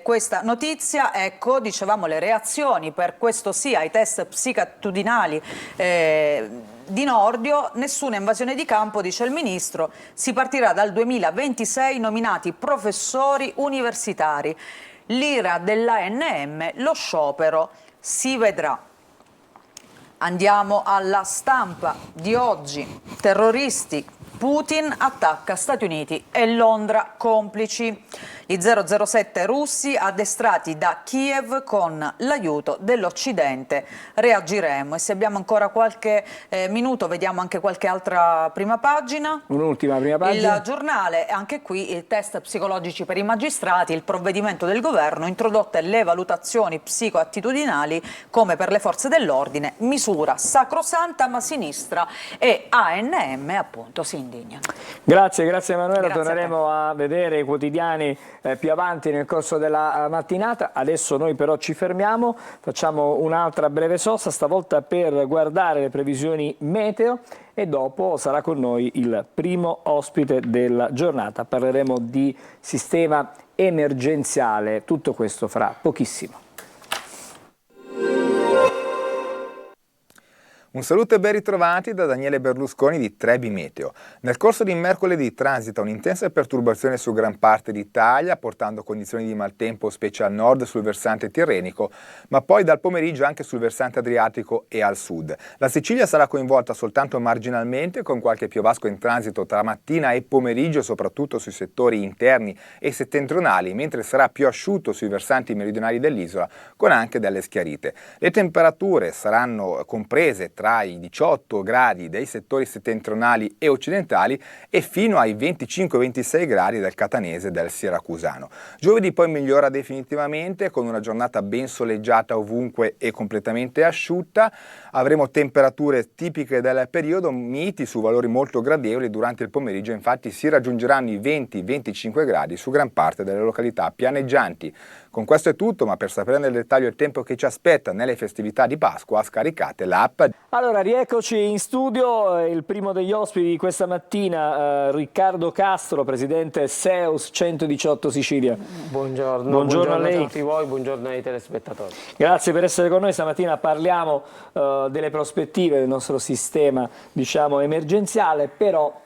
questa notizia. Ecco, dicevamo le reazioni per questo sì ai test psicattitudinali di Nordio. Nessuna invasione di campo, dice il ministro, si partirà dal 2026, nominati professori universitari. L'ira dell'ANM, lo sciopero si vedrà. Andiamo alla Stampa di oggi. Terroristi, Putin attacca Stati Uniti e Londra complici. Gli 007 russi addestrati da Kiev con l'aiuto dell'Occidente. Reagiremo, e se abbiamo ancora qualche minuto vediamo anche qualche altra prima pagina. Un'ultima prima pagina. Il Giornale, anche qui i test psicologici per i magistrati, il provvedimento del governo, introdotte le valutazioni psicoattitudinali come per le forze dell'ordine, misura sacrosanta, ma sinistra e ANM appunto si indignano. Grazie Emanuela, Grazie torneremo a vedere i quotidiani più avanti nel corso della mattinata. Adesso noi però ci fermiamo, facciamo un'altra breve sosta, stavolta per guardare le previsioni meteo, e dopo sarà con noi il primo ospite della giornata. Parleremo di sistema emergenziale, tutto questo fra pochissimo. Un saluto e ben ritrovati da Daniele Berlusconi di Trebi Meteo. Nel corso di mercoledì transita un'intensa perturbazione su gran parte d'Italia, portando condizioni di maltempo specie al nord sul versante tirrenico, ma poi dal pomeriggio anche sul versante adriatico e al sud. La Sicilia sarà coinvolta soltanto marginalmente, con qualche piovasco in transito tra mattina e pomeriggio, soprattutto sui settori interni e settentrionali, mentre sarà più asciutto sui versanti meridionali dell'isola, con anche delle schiarite. Le temperature saranno comprese tra i 18 gradi dei settori settentrionali e occidentali e fino ai 25-26 gradi del catanese e del siracusano. Giovedì poi migliora definitivamente, con una giornata ben soleggiata ovunque e completamente asciutta. Avremo temperature tipiche del periodo, miti su valori molto gradevoli. Durante il pomeriggio infatti si raggiungeranno i 20-25 gradi su gran parte delle località pianeggianti. Con questo è tutto, ma per sapere nel dettaglio il tempo che ci aspetta nelle festività di Pasqua, scaricate l'app. Allora, rieccoci in studio, il primo degli ospiti di questa mattina, Riccardo Castro, presidente SEUS 118 Sicilia. Buongiorno a lei. a tutti voi, buongiorno ai telespettatori. Grazie per essere con noi. Stamattina parliamo delle prospettive del nostro sistema, diciamo, emergenziale, però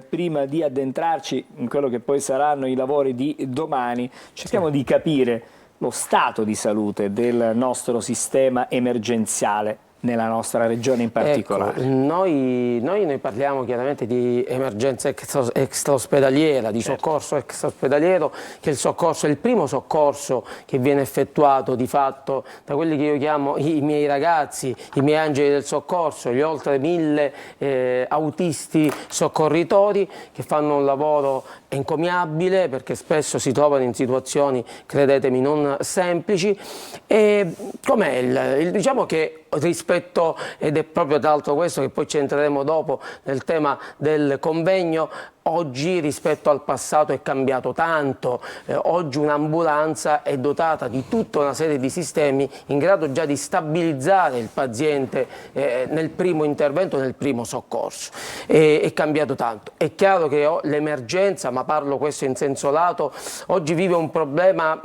prima di addentrarci in quello che poi saranno i lavori di domani, cerchiamo di capire lo stato di salute del nostro sistema emergenziale nella nostra regione in particolare. Ecco, noi parliamo chiaramente di emergenza extraospedaliera, di soccorso extraospedaliero, che è il primo soccorso che viene effettuato di fatto da quelli che io chiamo i miei ragazzi, i miei angeli del soccorso, gli oltre 1000 autisti soccorritori che fanno un lavoro encomiabile, perché spesso si trovano in situazioni, credetemi, non semplici. E com'è diciamo che rispetto, ed è proprio tra l'altro questo che poi ci entreremo dopo nel tema del convegno, oggi rispetto al passato è cambiato tanto. Oggi un'ambulanza è dotata di tutta una serie di sistemi in grado già di stabilizzare il paziente nel primo intervento, nel primo soccorso. È cambiato tanto. È chiaro che l'emergenza, ma parlo questo in senso lato, oggi vive un problema,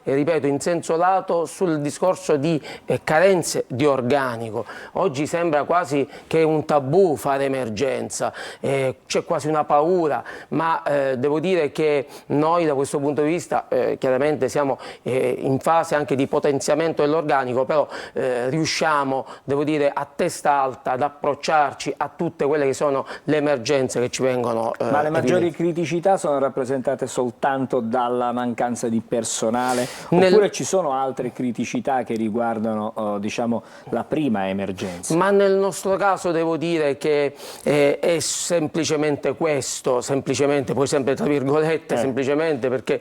ripeto, in senso lato sul discorso di carenze di organico. Oggi sembra quasi che è un tabù fare emergenza, c'è quasi una paura. Ma devo dire che noi da questo punto di vista chiaramente siamo in fase anche di potenziamento dell'organico, però riusciamo, devo dire, a testa alta ad approcciarci a tutte quelle che sono le emergenze che ci vengono. Ma le maggiori criticità sono rappresentate soltanto dalla mancanza di personale, oppure ci sono altre criticità che riguardano diciamo, la prima emergenza? Ma nel nostro caso devo dire che è semplicemente questo, semplicemente, poi sempre tra virgolette, semplicemente perché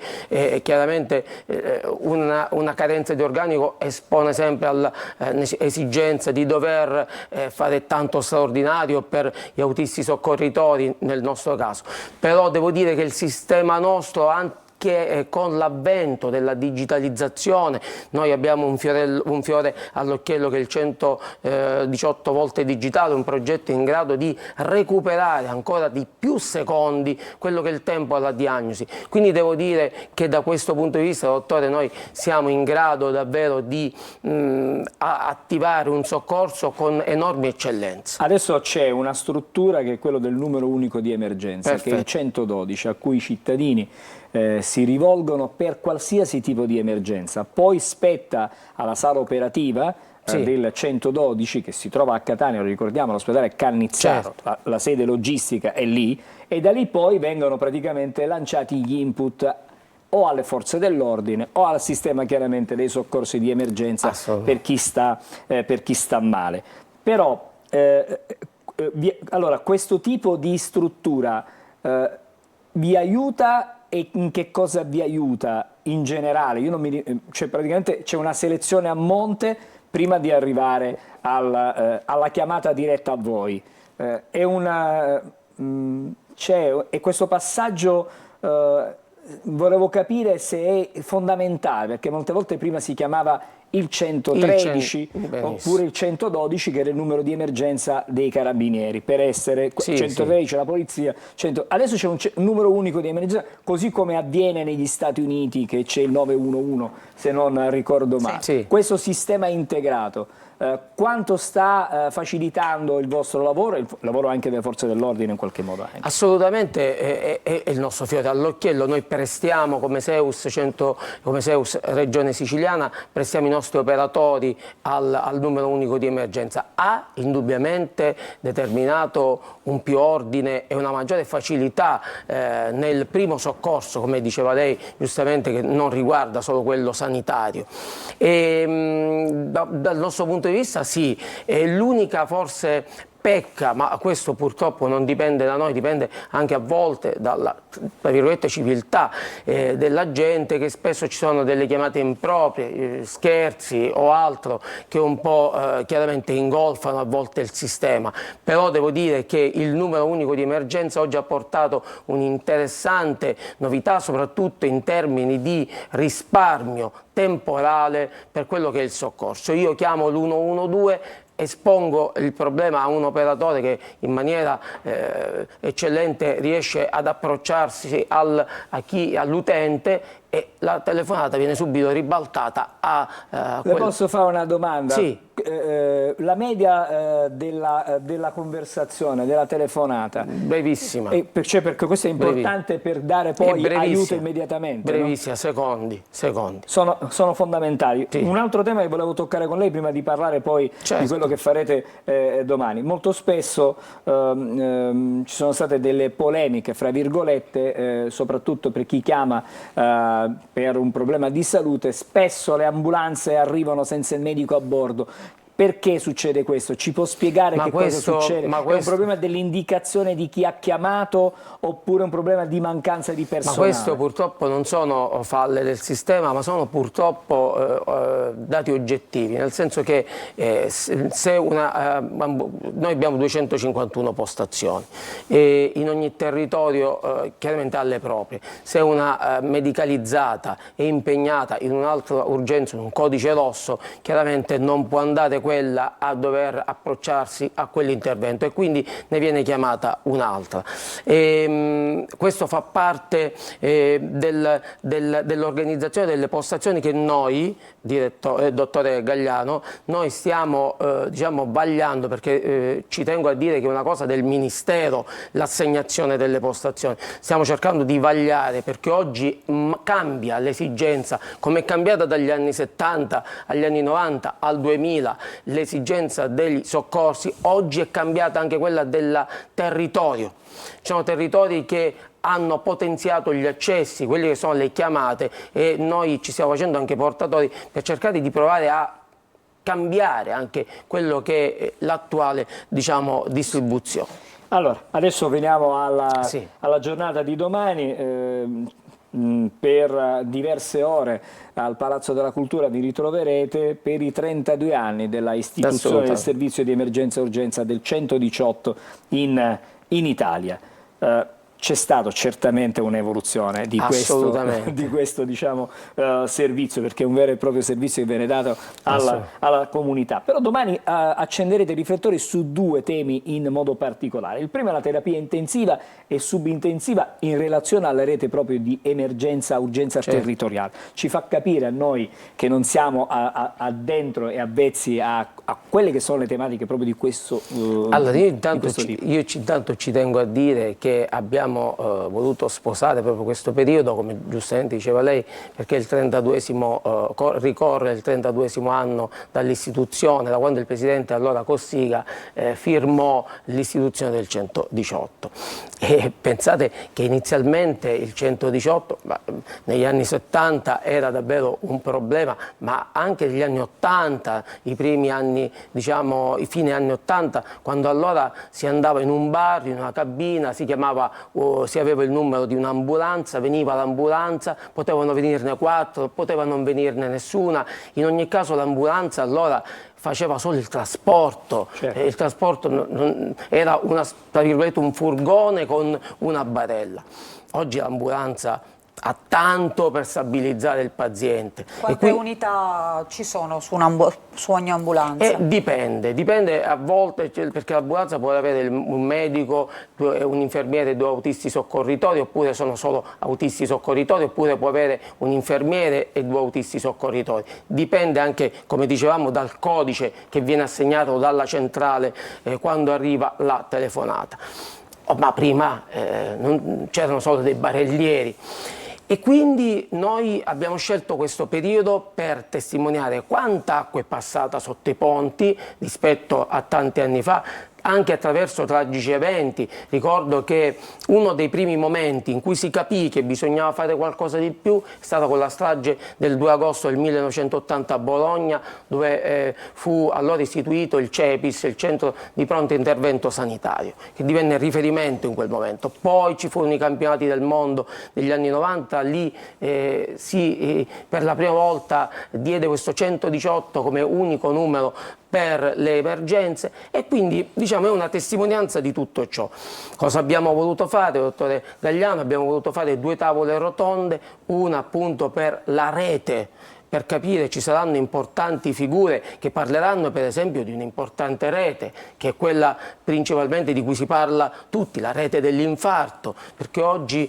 chiaramente una carenza di organico espone sempre all'esigenza di dover fare tanto straordinario per gli autisti soccorritori nel nostro caso. Però devo dire che il sistema nostro, che con l'avvento della digitalizzazione noi abbiamo un fiore all'occhiello che è il 118 volte digitale, un progetto in grado di recuperare ancora di più secondi quello che è il tempo alla diagnosi. Quindi devo dire che da questo punto di vista, dottore, noi siamo in grado davvero di attivare un soccorso con enormi eccellenze. Adesso c'è una struttura che è quello del numero unico di emergenza, Perfetto. che è il 112, a cui i cittadini si rivolgono per qualsiasi tipo di emergenza. Poi spetta alla sala operativa del 112, che si trova a Catania, lo ricordiamo, all'ospedale Cannizzaro, Certo. la sede logistica è lì, e da lì poi vengono praticamente lanciati gli input o alle forze dell'ordine o al sistema chiaramente dei soccorsi di emergenza per chi sta male. Però allora, questo tipo di struttura vi aiuta, e in che cosa vi aiuta in generale? Io non cioè praticamente c'è una selezione a monte prima di arrivare alla chiamata diretta a voi. E questo passaggio volevo capire se è fondamentale, perché molte volte prima si chiamava il 113 oppure il 112, che era il numero di emergenza dei carabinieri, per essere 113 la polizia, adesso c'è un numero unico di emergenza, così come avviene negli Stati Uniti, che c'è il 911, se non ricordo male. Questo sistema integrato quanto sta facilitando il vostro lavoro e il lavoro anche delle forze dell'ordine in qualche modo? Assolutamente è il nostro fiore all'occhiello. Noi prestiamo come Seus Regione Siciliana, prestiamo i nostri operatori al numero unico di emergenza. Ha indubbiamente determinato un più ordine e una maggiore facilità nel primo soccorso, come diceva lei giustamente, che non riguarda solo quello sanitario. Dal nostro punto di vista sì, è l'unica forse pecca, ma questo purtroppo non dipende da noi, dipende anche a volte dalla, tra virgolette, civiltà della gente, che spesso ci sono delle chiamate improprie, scherzi o altro, che un po' chiaramente ingolfano a volte il sistema. Però devo dire che il numero unico di emergenza oggi ha portato un'interessante novità, soprattutto in termini di risparmio temporale per quello che è il soccorso. Io chiamo l'112, espongo il problema a un operatore che in maniera eccellente riesce ad approcciarsi all'utente, e la telefonata viene subito ribaltata a Le posso fare una domanda? Sì. La media della conversazione, della telefonata? Brevissima. Perché questo è importante per dare poi aiuto immediatamente. Brevissima, no? secondi. Sono fondamentali. Sì. Un altro tema che volevo toccare con lei prima di parlare poi di quello che farete domani. Molto spesso ci sono state delle polemiche, fra virgolette, soprattutto per chi chiama per un problema di salute. Spesso le ambulanze arrivano senza il medico a bordo. Perché succede questo? Ci può spiegare cosa succede? È un problema dell'indicazione di chi ha chiamato, oppure un problema di mancanza di personale? Ma questo purtroppo non sono falle del sistema, ma sono purtroppo dati oggettivi, nel senso che noi abbiamo 251 postazioni e in ogni territorio chiaramente ha le proprie. Se una medicalizzata è impegnata in un'altra urgenza, in un codice rosso, chiaramente non può andare quella a dover approcciarsi a quell'intervento, e quindi ne viene chiamata un'altra. Questo fa parte dell'organizzazione delle postazioni che noi, dottore Gagliano, noi stiamo diciamo vagliando, perché ci tengo a dire che è una cosa del Ministero l'assegnazione delle postazioni. Stiamo cercando di vagliare, perché oggi cambia l'esigenza, come è cambiata dagli anni 70 agli anni 90 al 2000 l'esigenza degli soccorsi. Oggi è cambiata anche quella del territorio. Ci sono territori che hanno potenziato gli accessi, quelli che sono le chiamate, e noi ci stiamo facendo anche portatori per cercare di provare a cambiare anche quello che è l'attuale, diciamo, distribuzione. Allora, adesso veniamo alla giornata di domani. Per diverse ore al Palazzo della Cultura vi ritroverete per i 32 anni della istituzione del servizio di emergenza e urgenza del 118 in Italia. c'è stato certamente un'evoluzione di questo diciamo, servizio, perché è un vero e proprio servizio che viene dato alla comunità. Però domani accenderete i riflettori su due temi in modo particolare. Il primo è la terapia intensiva e subintensiva in relazione alla rete proprio di emergenza, urgenza territoriale. Ci fa capire a noi che non siamo addentro e avvezzi a quelle che sono le tematiche proprio di questo Allora, io intanto ci tengo a dire che abbiamo voluto sposare proprio questo periodo, come giustamente diceva lei, perché ricorre il 32esimo anno dall'istituzione, da quando il presidente allora Cossiga firmò l'istituzione del 118. E pensate che inizialmente il 118 negli anni 70 era davvero un problema, ma anche negli anni 80, i primi anni, diciamo i fine anni 80, quando allora si andava in un bar, in una cabina, si aveva il numero di un'ambulanza, veniva l'ambulanza, potevano venirne 4, poteva non venirne nessuna, in ogni caso l'ambulanza allora faceva solo il trasporto, il trasporto era tra virgolette un furgone con una barella. Oggi l'ambulanza ha tanto per stabilizzare il paziente. Quante unità ci sono su ogni ambulanza? Dipende a volte, perché l'ambulanza può avere un medico, un infermiere e 2 autisti soccorritori, oppure sono solo autisti soccorritori, oppure può avere un infermiere e 2 autisti soccorritori. Dipende anche, come dicevamo, dal codice che viene assegnato dalla centrale quando arriva la telefonata. Ma prima c'erano solo dei barellieri. E quindi noi abbiamo scelto questo periodo per testimoniare quanta acqua è passata sotto i ponti rispetto a tanti anni fa, anche attraverso tragici eventi. Ricordo che uno dei primi momenti in cui si capì che bisognava fare qualcosa di più è stata con la strage del 2 agosto del 1980 a Bologna, dove fu allora istituito il CEPIS, il Centro di Pronto Intervento Sanitario, che divenne riferimento in quel momento. Poi ci furono i campionati del mondo degli anni 90, lì per la prima volta diede questo 118 come unico numero per le emergenze, e quindi diciamo è una testimonianza di tutto ciò. Cosa abbiamo voluto fare, dottore Gagliano? Abbiamo voluto fare 2 tavole rotonde, una appunto per la rete, per capire, ci saranno importanti figure che parleranno per esempio di un'importante rete, che è quella principalmente di cui si parla tutti, la rete dell'infarto, perché oggi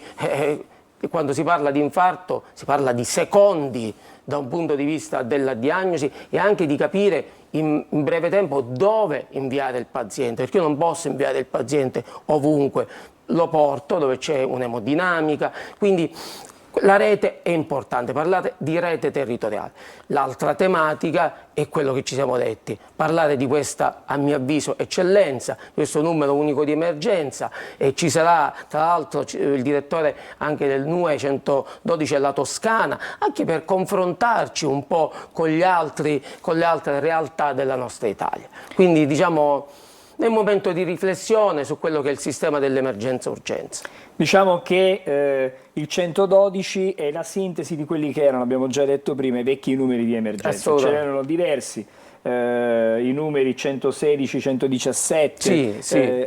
quando si parla di infarto si parla di secondi da un punto di vista della diagnosi e anche di capire in breve tempo dove inviare il paziente, perché io non posso inviare il paziente ovunque, lo porto dove c'è un'emodinamica, quindi la rete è importante, parlate di rete territoriale. L'altra tematica è quello che ci siamo detti, parlare di questa, a mio avviso, eccellenza, questo numero unico di emergenza, e ci sarà tra l'altro il direttore anche del NUE 112 della Toscana, anche per confrontarci un po' con le altre realtà della nostra Italia. Quindi diciamo è un momento di riflessione su quello che è il sistema dell'emergenza-urgenza. Diciamo che il 112 è la sintesi di quelli che erano, abbiamo già detto prima, i vecchi numeri di emergenza. Ce n'erano diversi, i numeri 116, 117,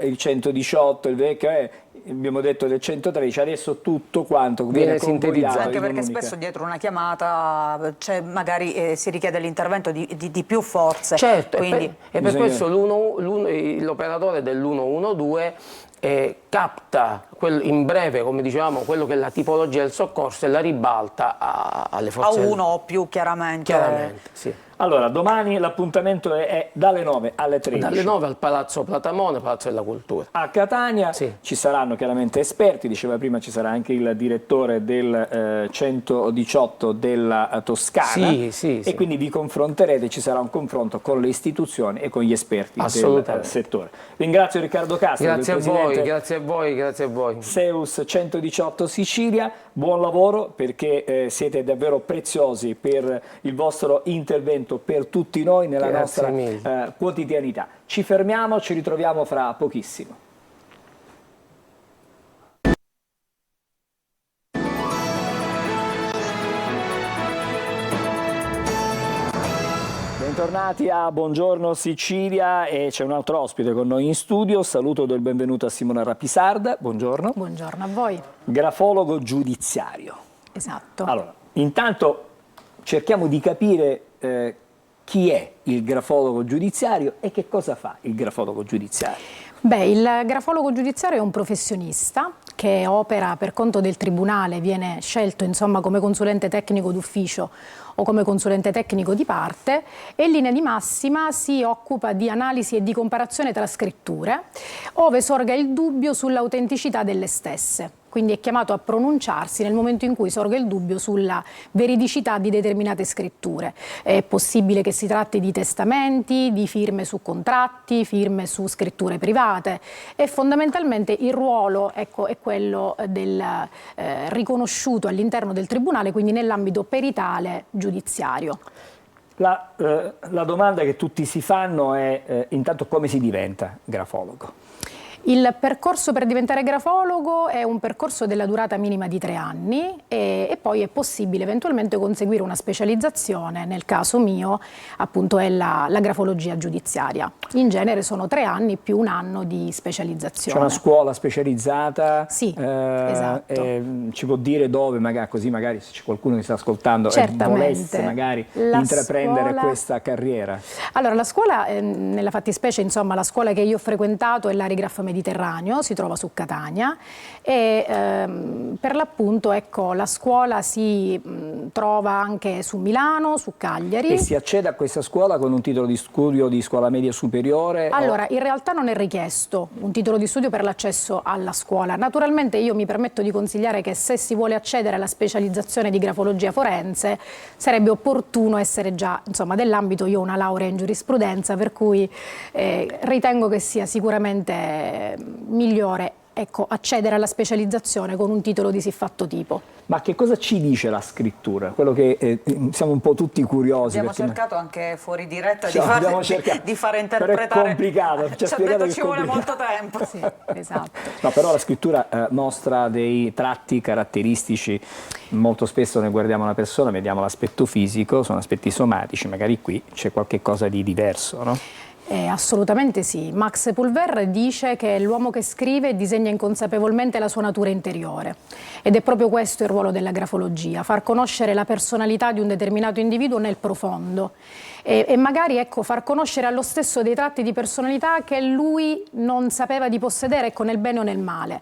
il 118, il vecchio abbiamo detto del 113, adesso tutto quanto viene sintetizzato. Anche perché spesso dietro una chiamata magari si richiede l'intervento di più forze. Certo, quindi e per questo l'operatore dell'112 capta in breve, come dicevamo, quello che è la tipologia del soccorso e la ribalta alle forze. A uno o più, chiaramente. Chiaramente, sì. Allora, domani l'appuntamento è dalle 9 alle 13. Dalle 9 al Palazzo Platamone, Palazzo della Cultura. A Catania ci saranno chiaramente esperti, diceva prima ci sarà anche il direttore del 118 della Toscana, e quindi vi confronterete, ci sarà un confronto con le istituzioni e con gli esperti del settore. Ringrazio Riccardo Castro, grazie a voi, grazie a voi, grazie a voi. SEUS 118 Sicilia, buon lavoro perché siete davvero preziosi per il vostro intervento per tutti noi nella nostra quotidianità. Ci fermiamo, ci ritroviamo fra pochissimo. bentornati a Buongiorno Sicilia e c'è un altro ospite con noi in studio. Saluto e do il benvenuto a Simona Rapisarda. Buongiorno. Buongiorno a voi. Grafologo giudiziario. Esatto. Allora, intanto cerchiamo di capire chi è il grafologo giudiziario e che cosa fa il grafologo giudiziario. Beh, il grafologo giudiziario è un professionista che opera per conto del tribunale, viene scelto insomma come consulente tecnico d'ufficio o come consulente tecnico di parte e in linea di massima si occupa di analisi e di comparazione tra scritture, ove sorga il dubbio sull'autenticità delle stesse. Quindi è chiamato a pronunciarsi nel momento in cui sorga il dubbio sulla veridicità di determinate scritture. È possibile che si tratti di testamenti, di firme su contratti, firme su scritture private e fondamentalmente il ruolo, ecco, è quello del riconosciuto all'interno del tribunale, quindi nell'ambito peritale giudiziario. La domanda che tutti si fanno è intanto come si diventa grafologo? Il percorso per diventare grafologo è un percorso della durata minima di 3 anni e poi è possibile eventualmente conseguire una specializzazione, nel caso mio appunto è la grafologia giudiziaria. In genere sono 3 anni più 1 anno di specializzazione. C'è una scuola specializzata? Sì, esatto. Ci può dire dove, magari, così magari se c'è qualcuno che sta ascoltando e volesse magari intraprendere questa carriera? Allora la scuola, nella fattispecie insomma la scuola che io ho frequentato è l'Arigraf Mediterraneo, si trova su Catania e per l'appunto ecco, la scuola si trova anche su Milano, su Cagliari. E si accede a questa scuola con un titolo di studio di scuola media superiore? Allora, in realtà non è richiesto un titolo di studio per l'accesso alla scuola. Naturalmente io mi permetto di consigliare che se si vuole accedere alla specializzazione di grafologia forense sarebbe opportuno essere già insomma dell'ambito, io ho una laurea in giurisprudenza, per cui ritengo che sia sicuramente migliore ecco, accedere alla specializzazione con un titolo di siffatto tipo. Ma che cosa ci dice la scrittura? Quello che siamo un po' tutti curiosi. Abbiamo cercato anche fuori diretta di fare interpretare. Però è complicato. Ci ha detto che ci vuole molto tempo. Sì, esatto. No, però la scrittura mostra dei tratti caratteristici. Molto spesso noi guardiamo una persona, vediamo l'aspetto fisico, sono aspetti somatici, magari qui c'è qualche cosa di diverso, no? Assolutamente sì. Max Pulver dice che l'uomo che scrive disegna inconsapevolmente la sua natura interiore ed è proprio questo il ruolo della grafologia, far conoscere la personalità di un determinato individuo nel profondo e magari ecco, far conoscere allo stesso dei tratti di personalità che lui non sapeva di possedere, ecco, nel bene o nel male.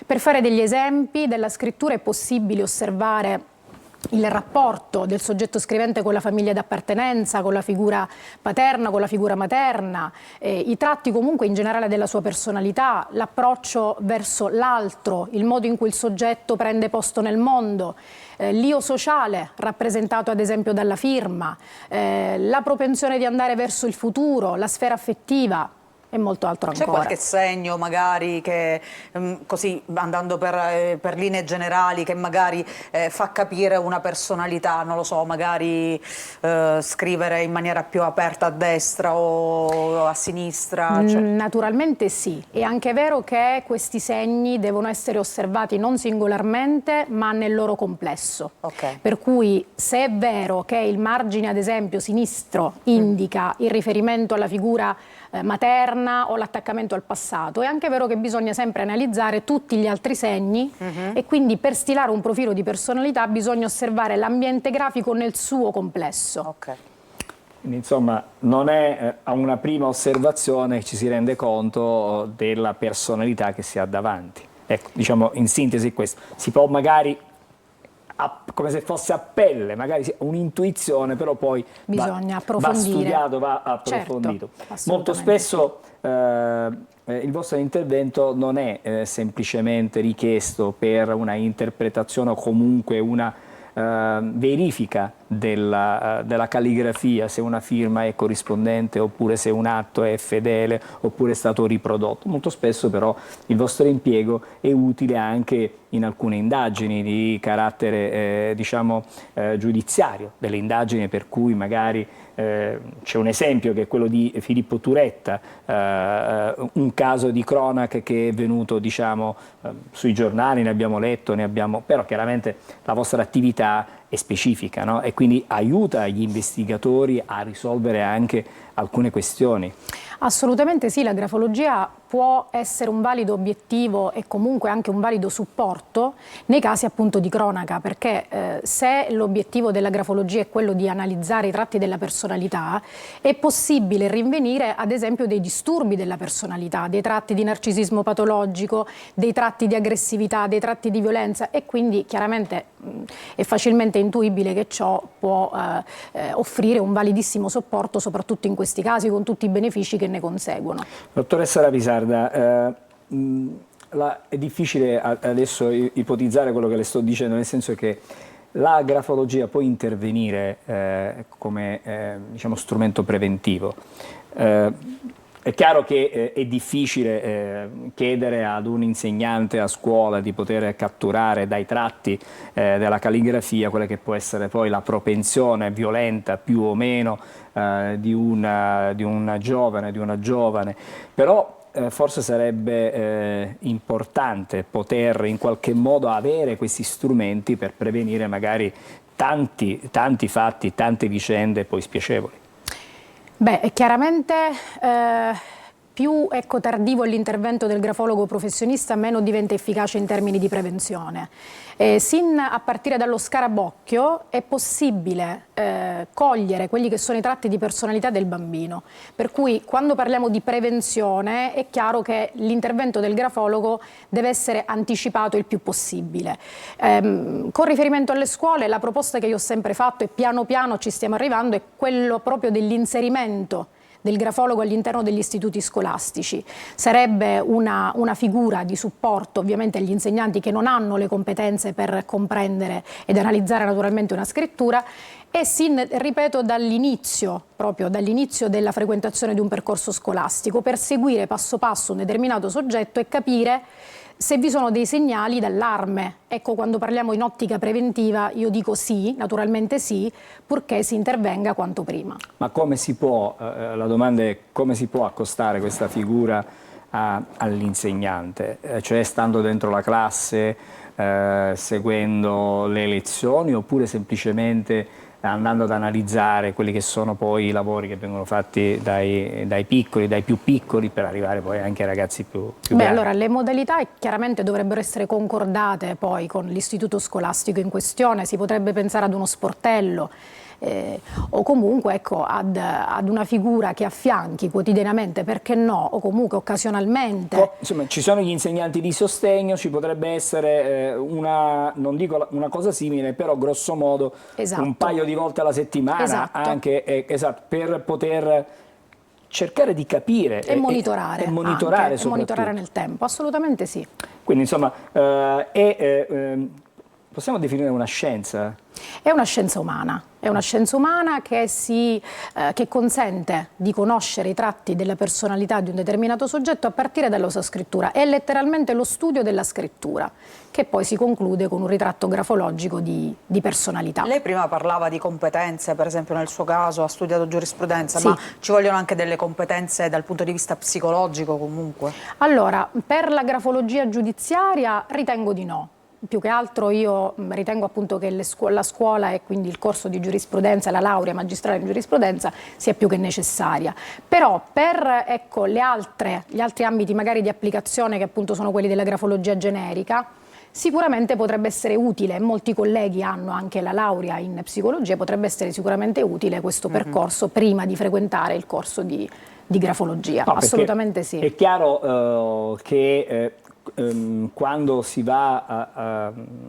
Per fare degli esempi, della scrittura è possibile osservare il rapporto del soggetto scrivente con la famiglia d'appartenenza, con la figura paterna, con la figura materna, i tratti comunque in generale della sua personalità, l'approccio verso l'altro, il modo in cui il soggetto prende posto nel mondo, l'io sociale rappresentato ad esempio dalla firma, la propensione di andare verso il futuro, la sfera affettiva e molto altro ancora. C'è qualche segno magari che, così andando per linee generali, che magari fa capire una personalità, non lo so, magari scrivere in maniera più aperta a destra o a sinistra? Cioè. Naturalmente sì, è anche vero che questi segni devono essere osservati non singolarmente ma nel loro complesso. Okay. Per cui se è vero che il margine ad esempio sinistro indica il riferimento alla figura materna o l'attaccamento al passato, è anche vero che bisogna sempre analizzare tutti gli altri segni e quindi per stilare un profilo di personalità bisogna osservare l'ambiente grafico nel suo complesso. Okay. Quindi, insomma, non è a una prima osservazione che ci si rende conto della personalità che si ha davanti. Ecco, diciamo in sintesi questo. Si può magari come se fosse a pelle, magari un'intuizione, però poi bisogna va studiato, va approfondito. Certo, molto spesso il vostro intervento non è semplicemente richiesto per una interpretazione o comunque una verifica della calligrafia, se una firma è corrispondente oppure se un atto è fedele oppure è stato riprodotto. Molto spesso però il vostro impiego è utile anche in alcune indagini di carattere giudiziario, delle indagini per cui magari c'è un esempio che è quello di Filippo Turetta, un caso di cronaca che è venuto sui giornali, ne abbiamo letto, però chiaramente la vostra attività è specifica, no? E quindi aiuta gli investigatori a risolvere anche alcune questioni. Assolutamente sì, la grafologia può essere un valido obiettivo e comunque anche un valido supporto nei casi appunto di cronaca, perché se l'obiettivo della grafologia è quello di analizzare i tratti della personalità, è possibile rinvenire ad esempio dei disturbi della personalità, dei tratti di narcisismo patologico, dei tratti di aggressività, dei tratti di violenza, e quindi chiaramente è facilmente intuibile che ciò può offrire un validissimo supporto soprattutto in questi casi, con tutti i benefici che ne conseguono. Dottoressa Rapisarda, è difficile adesso ipotizzare quello che le sto dicendo, nel senso che la grafologia può intervenire come diciamo, strumento preventivo. È chiaro che è difficile chiedere ad un insegnante a scuola di poter catturare dai tratti della calligrafia quella che può essere poi la propensione violenta più o meno di una giovane, però forse sarebbe importante poter in qualche modo avere questi strumenti per prevenire magari tanti fatti, tante vicende poi spiacevoli. Beh, chiaramente più tardivo è l'intervento del grafologo professionista, meno diventa efficace in termini di prevenzione. Sin a partire dallo scarabocchio è possibile cogliere quelli che sono i tratti di personalità del bambino, per cui quando parliamo di prevenzione è chiaro che l'intervento del grafologo deve essere anticipato il più possibile. Con riferimento alle scuole, la proposta che io ho sempre fatto, e piano piano ci stiamo arrivando, è quello proprio dell'inserimento del grafologo all'interno degli istituti scolastici. Sarebbe una figura di supporto ovviamente agli insegnanti che non hanno le competenze per comprendere ed analizzare naturalmente una scrittura, e ripeto, proprio dall'inizio della frequentazione di un percorso scolastico, per seguire passo passo un determinato soggetto e capire se vi sono dei segnali d'allarme. Ecco, quando parliamo in ottica preventiva io dico sì, naturalmente sì, purché si intervenga quanto prima. Ma come si può, la domanda è come si può accostare questa figura all'insegnante? Cioè stando dentro la classe, seguendo le lezioni, oppure semplicemente andando ad analizzare quelli che sono poi i lavori che vengono fatti dai più piccoli per arrivare poi anche ai ragazzi più grandi? Allora, le modalità chiaramente dovrebbero essere concordate poi con l'istituto scolastico in questione. Si potrebbe pensare ad uno sportello o comunque ad una figura che affianchi quotidianamente, perché no, o comunque occasionalmente. Insomma, ci sono gli insegnanti di sostegno, ci potrebbe essere non dico una cosa simile, però grosso modo un paio di volte alla settimana, anche per poter cercare di capire e monitorare, monitorare nel tempo, assolutamente sì. Quindi insomma possiamo definire una scienza? È una scienza umana. È una scienza umana che consente di conoscere i tratti della personalità di un determinato soggetto a partire dalla sua scrittura. È letteralmente lo studio della scrittura, che poi si conclude con un ritratto grafologico di personalità. Lei prima parlava di competenze, per esempio nel suo caso ha studiato giurisprudenza, sì. Ma ci vogliono anche delle competenze dal punto di vista psicologico comunque? Allora, per la grafologia giudiziaria ritengo di no. Più che altro io ritengo appunto che la scuola e quindi il corso di giurisprudenza, la laurea magistrale in giurisprudenza sia più che necessaria. Però per gli altri ambiti magari di applicazione, che appunto sono quelli della grafologia generica, sicuramente potrebbe essere utile, molti colleghi hanno anche la laurea in psicologia, potrebbe essere sicuramente utile questo percorso prima di frequentare il corso di grafologia. No, assolutamente sì. È chiaro che quando si va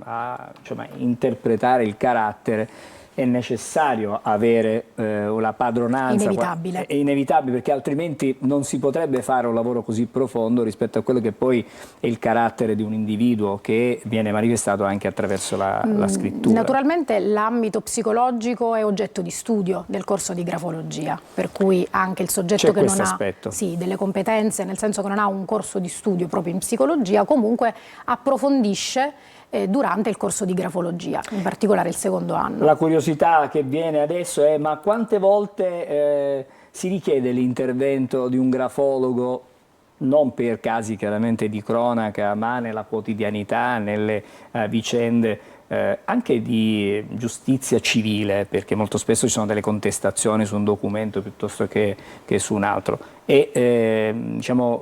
a interpretare il carattere è necessario avere la padronanza. Inevitabile. È inevitabile, perché altrimenti non si potrebbe fare un lavoro così profondo rispetto a quello che poi è il carattere di un individuo, che viene manifestato anche attraverso la scrittura. Naturalmente l'ambito psicologico è oggetto di studio del corso di grafologia, per cui anche il soggetto che non ha delle competenze, nel senso che non ha un corso di studio proprio in psicologia, comunque approfondisce durante il corso di grafologia, in particolare il secondo anno. La curiosità che viene adesso è: ma quante volte si richiede l'intervento di un grafologo, non per casi chiaramente di cronaca, ma nella quotidianità, nelle vicende anche di giustizia civile, perché molto spesso ci sono delle contestazioni su un documento piuttosto che su un altro. E diciamo,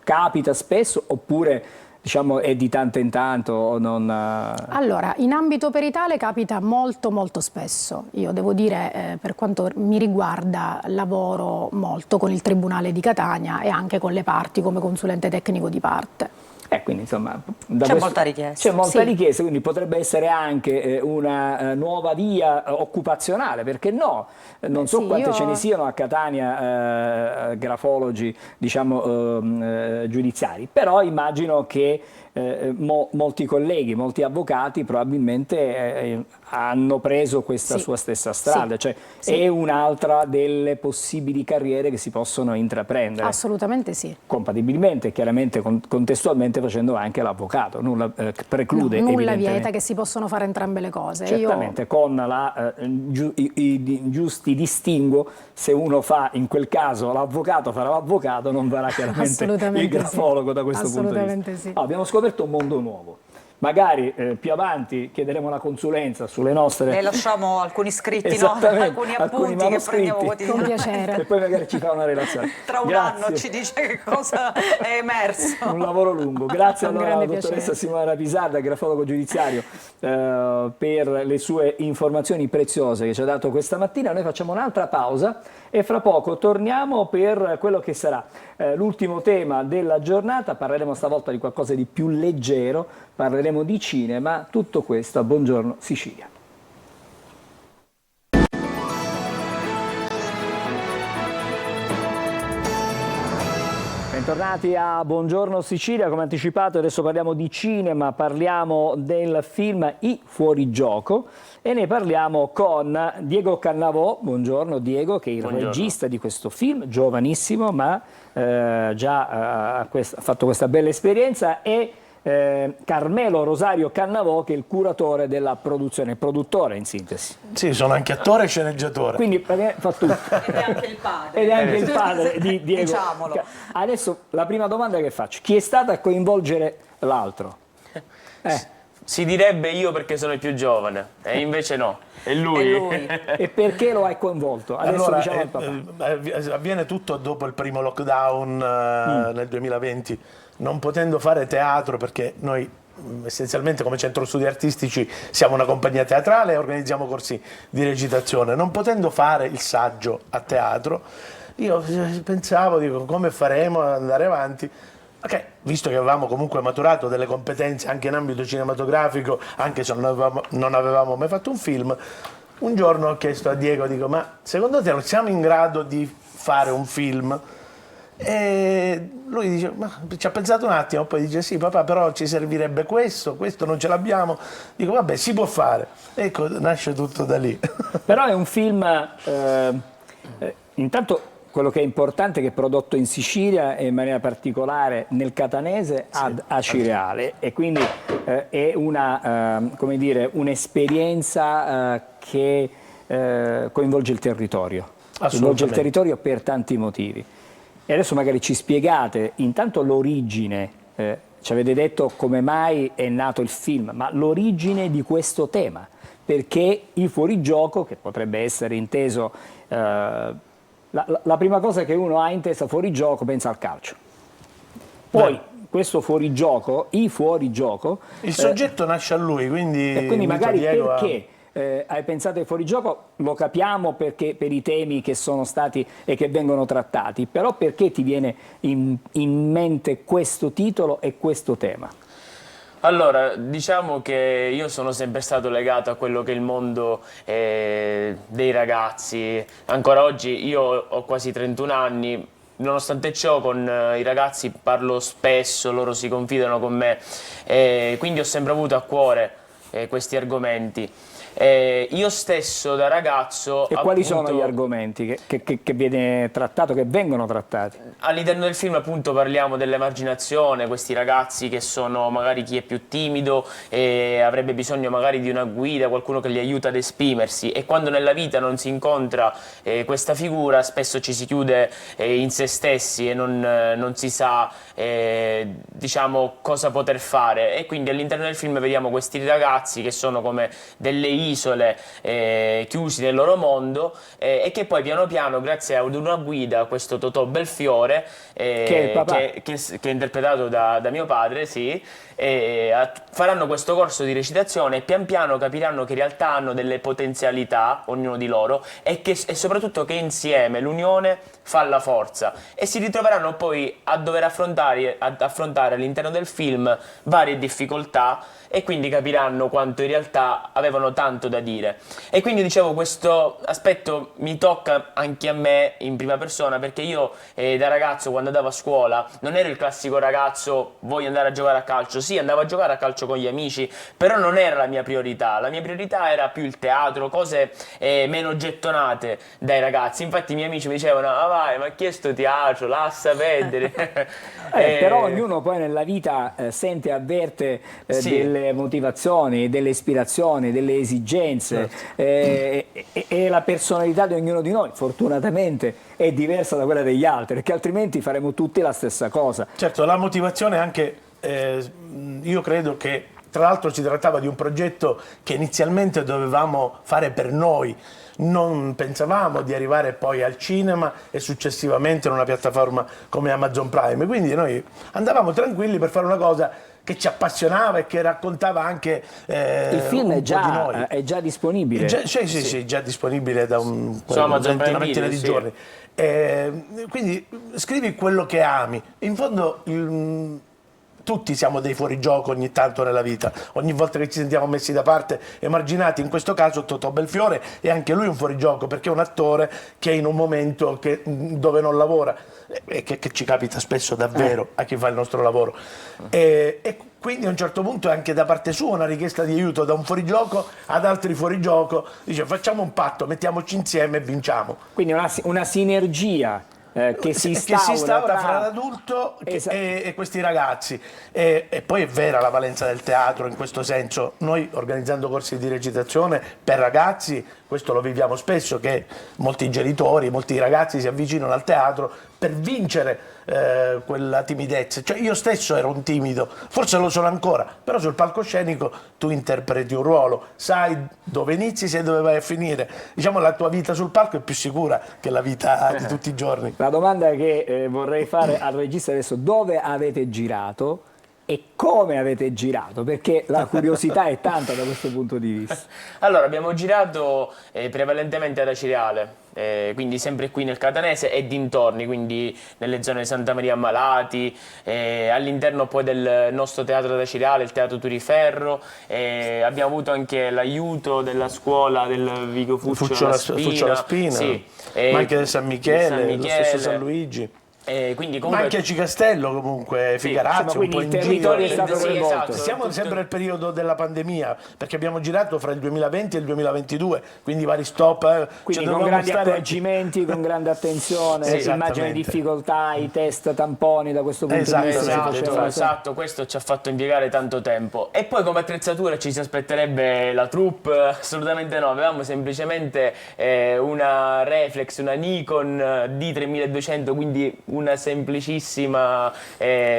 capita spesso oppure diciamo è di tanto in tanto? Allora, in ambito peritale capita molto molto spesso. Io devo dire, per quanto mi riguarda, lavoro molto con il Tribunale di Catania e anche con le parti come consulente tecnico di parte. Quindi insomma c'è molta richiesta. C'è molta Sì. richiesta, quindi potrebbe essere anche una nuova via occupazionale, perché no? Non so Sì, quante io- ce ne siano a Catania grafologi, diciamo, giudiziari, però immagino che molti colleghi, molti avvocati probabilmente hanno preso questa Sì. sua stessa strada, Sì. cioè Sì. è un'altra delle possibili carriere che si possono intraprendere. Assolutamente sì. Compatibilmente, chiaramente contestualmente facendo anche l'avvocato, nulla preclude Nulla evidentemente. vieta che si possono fare entrambe le cose. Certamente, con i giusti distinguo, se uno fa in quel caso l'avvocato farà l'avvocato, non farà chiaramente Assolutamente il grafologo sì. da questo punto di vista. Assolutamente sì. Abbiamo scoperto un mondo nuovo. Magari più avanti chiederemo la consulenza sulle nostre... Ne lasciamo alcuni scritti, no? Esattamente, Alcuni alcuni appunti che prendiamo manoscritti. Con quotidianamente. piacere. E poi magari ci fa una relazione. Tra un Grazie. anno ci dice che cosa è emerso. Un lavoro lungo. Grazie Un allora alla grande dottoressa piacere. Simona Rapisarda, grafologo giudiziario, per le sue informazioni preziose che ci ha dato questa mattina. Noi facciamo un'altra pausa e fra poco torniamo per quello che sarà l'ultimo tema della giornata. Parleremo stavolta di qualcosa di più leggero, parleremo di cinema, tutto questo a Buongiorno Sicilia. Bentornati a Buongiorno Sicilia, come anticipato adesso parliamo di cinema, parliamo del film I Fuorigioco e ne parliamo con Diego Cannavò. Buongiorno Diego, che è il regista di questo film, giovanissimo ma già ha fatto questa bella esperienza, e Carmelo Rosario Cannavò, che è il curatore della produzione, il produttore in sintesi. Sì, sono anche attore e sceneggiatore. Quindi fa tutto. Ed è anche il padre. Ed è anche il padre di Diego. Diciamolo. Adesso la prima domanda che faccio: chi è stato a coinvolgere l'altro? Si direbbe io perché sono il più giovane, e invece no, è lui. È lui. E perché lo hai coinvolto? Adesso Allora, diciamo al papà. avviene tutto dopo il primo lockdown nel 2020, non potendo fare teatro perché noi essenzialmente come centro studi artistici siamo una compagnia teatrale e organizziamo corsi di recitazione, non potendo fare il saggio a teatro, io pensavo, dico, come faremo ad andare avanti? Ok, visto che avevamo comunque maturato delle competenze anche in ambito cinematografico, anche se non avevamo mai fatto un film, un giorno ho chiesto a Diego, dico, ma secondo te non siamo in grado di fare un film? E lui dice, ma ci ha pensato un attimo, poi dice, sì papà, però ci servirebbe questo non ce l'abbiamo. Dico, vabbè, si può fare. Ecco, nasce tutto da lì. Però è un film, intanto quello che è importante è che è prodotto in Sicilia e in maniera particolare nel catanese ad Acireale, e quindi è una, come dire, un'esperienza che coinvolge il territorio. Coinvolge il territorio per tanti motivi. E adesso magari ci spiegate intanto l'origine, ci avete detto come mai è nato il film, ma l'origine di questo tema, perché il fuorigioco, che potrebbe essere inteso, la prima cosa che uno ha in testa fuorigioco pensa al calcio. Poi questo fuorigioco, il fuorigioco... Il soggetto nasce a lui, quindi... E quindi magari Diego perché... hai pensato ai fuorigioco, lo capiamo perché per i temi che sono stati e che vengono trattati, però perché ti viene in mente questo titolo e questo tema? Allora, diciamo che io sono sempre stato legato a quello che è il mondo dei ragazzi. Ancora oggi io ho quasi 31 anni, nonostante ciò con i ragazzi parlo spesso, loro si confidano con me, quindi ho sempre avuto a cuore questi argomenti. Io stesso da ragazzo... E quali sono gli argomenti che viene trattato, che vengono trattati? All'interno del film appunto parliamo dell'emarginazione, questi ragazzi che sono magari chi è più timido e avrebbe bisogno magari di una guida, qualcuno che li aiuta ad esprimersi, e quando nella vita non si incontra questa figura spesso ci si chiude in se stessi e non si sa diciamo cosa poter fare, e quindi all'interno del film vediamo questi ragazzi che sono come delle isole chiusi nel loro mondo e che poi piano piano, grazie ad una guida, questo Totò Belfiore che è il papà, che è interpretato da mio padre, sì, faranno questo corso di recitazione e pian piano capiranno che in realtà hanno delle potenzialità, ognuno di loro, e soprattutto che insieme l'unione fa la forza, e si ritroveranno poi a dover affrontare all'interno del film varie difficoltà, e quindi capiranno quanto in realtà avevano tanto da dire. E quindi dicevo, questo aspetto mi tocca anche a me in prima persona, perché io da ragazzo, quando andavo a scuola, non ero il classico ragazzo voglio andare a giocare a calcio. Sì, andavo a giocare a calcio con gli amici, però non era la mia priorità. La mia priorità era più il teatro, cose meno gettonate dai ragazzi. Infatti i miei amici mi dicevano: ah vai, ma chi è sto teatro, lascia perdere. Però ognuno poi nella vita sente e avverte sì, delle motivazioni, delle ispirazioni, delle esigenze, e la personalità di ognuno di noi fortunatamente è diversa da quella degli altri, perché altrimenti faremo tutti la stessa cosa. Certo, la motivazione anche, io credo che tra l'altro si trattava di un progetto che inizialmente dovevamo fare per noi. Non pensavamo di arrivare poi al cinema e successivamente in una piattaforma come Amazon Prime, quindi noi andavamo tranquilli per fare una cosa che ci appassionava e che raccontava anche il film un po' di noi. è già disponibile. Sì, già disponibile da una ventina di giorni. Quindi scrivi quello che ami. In fondo tutti siamo dei fuorigioco ogni tanto nella vita, ogni volta che ci sentiamo messi da parte, emarginati. In questo caso Totò Belfiore è anche lui un fuorigioco, perché è un attore che è in un momento dove non lavora, e che ci capita spesso davvero a chi fa il nostro lavoro, e quindi a un certo punto è anche da parte sua una richiesta di aiuto da un fuorigioco ad altri fuorigioco. Dice: facciamo un patto, mettiamoci insieme e vinciamo. Quindi una sinergia che si instaura fra l'adulto e questi ragazzi, e poi è vera la valenza del teatro in questo senso. Noi, organizzando corsi di recitazione per ragazzi, questo lo viviamo spesso, che molti genitori, molti ragazzi si avvicinano al teatro per vincere quella timidezza. Cioè, io stesso ero un timido, forse lo sono ancora, però sul palcoscenico tu interpreti un ruolo, sai dove inizi, sai dove vai a finire. Diciamo, la tua vita sul palco è più sicura che la vita di tutti i giorni. La domanda che vorrei fare al regista adesso: dove avete girato e come avete girato? Perché la curiosità è tanta da questo punto di vista. Allora, abbiamo girato prevalentemente ad Acireale, quindi sempre qui nel Catanese e dintorni, quindi nelle zone di Santa Maria Ammalati, all'interno poi del nostro teatro ad Acireale, il Teatro Turiferro. Abbiamo avuto anche l'aiuto della scuola del Vico Fuccio La Spina, sì, ma anche del San Michele, lo stesso San Luigi. Quindi Ma comunque... anche a Cicastello, comunque, Figarazzo, un po' in territorio giro. è stato coinvolto. Siamo sempre nel periodo della pandemia, perché abbiamo girato fra il 2020 e il 2022, quindi vari stop. Quindi con grandi accorgimenti, con grande attenzione, immagino difficoltà, i test tamponi da questo punto di vista. Esatto, questo ci ha fatto impiegare tanto tempo. E poi come attrezzatura ci si aspetterebbe la troupe? Assolutamente no, avevamo semplicemente una reflex, una Nikon D3200, quindi una semplicissima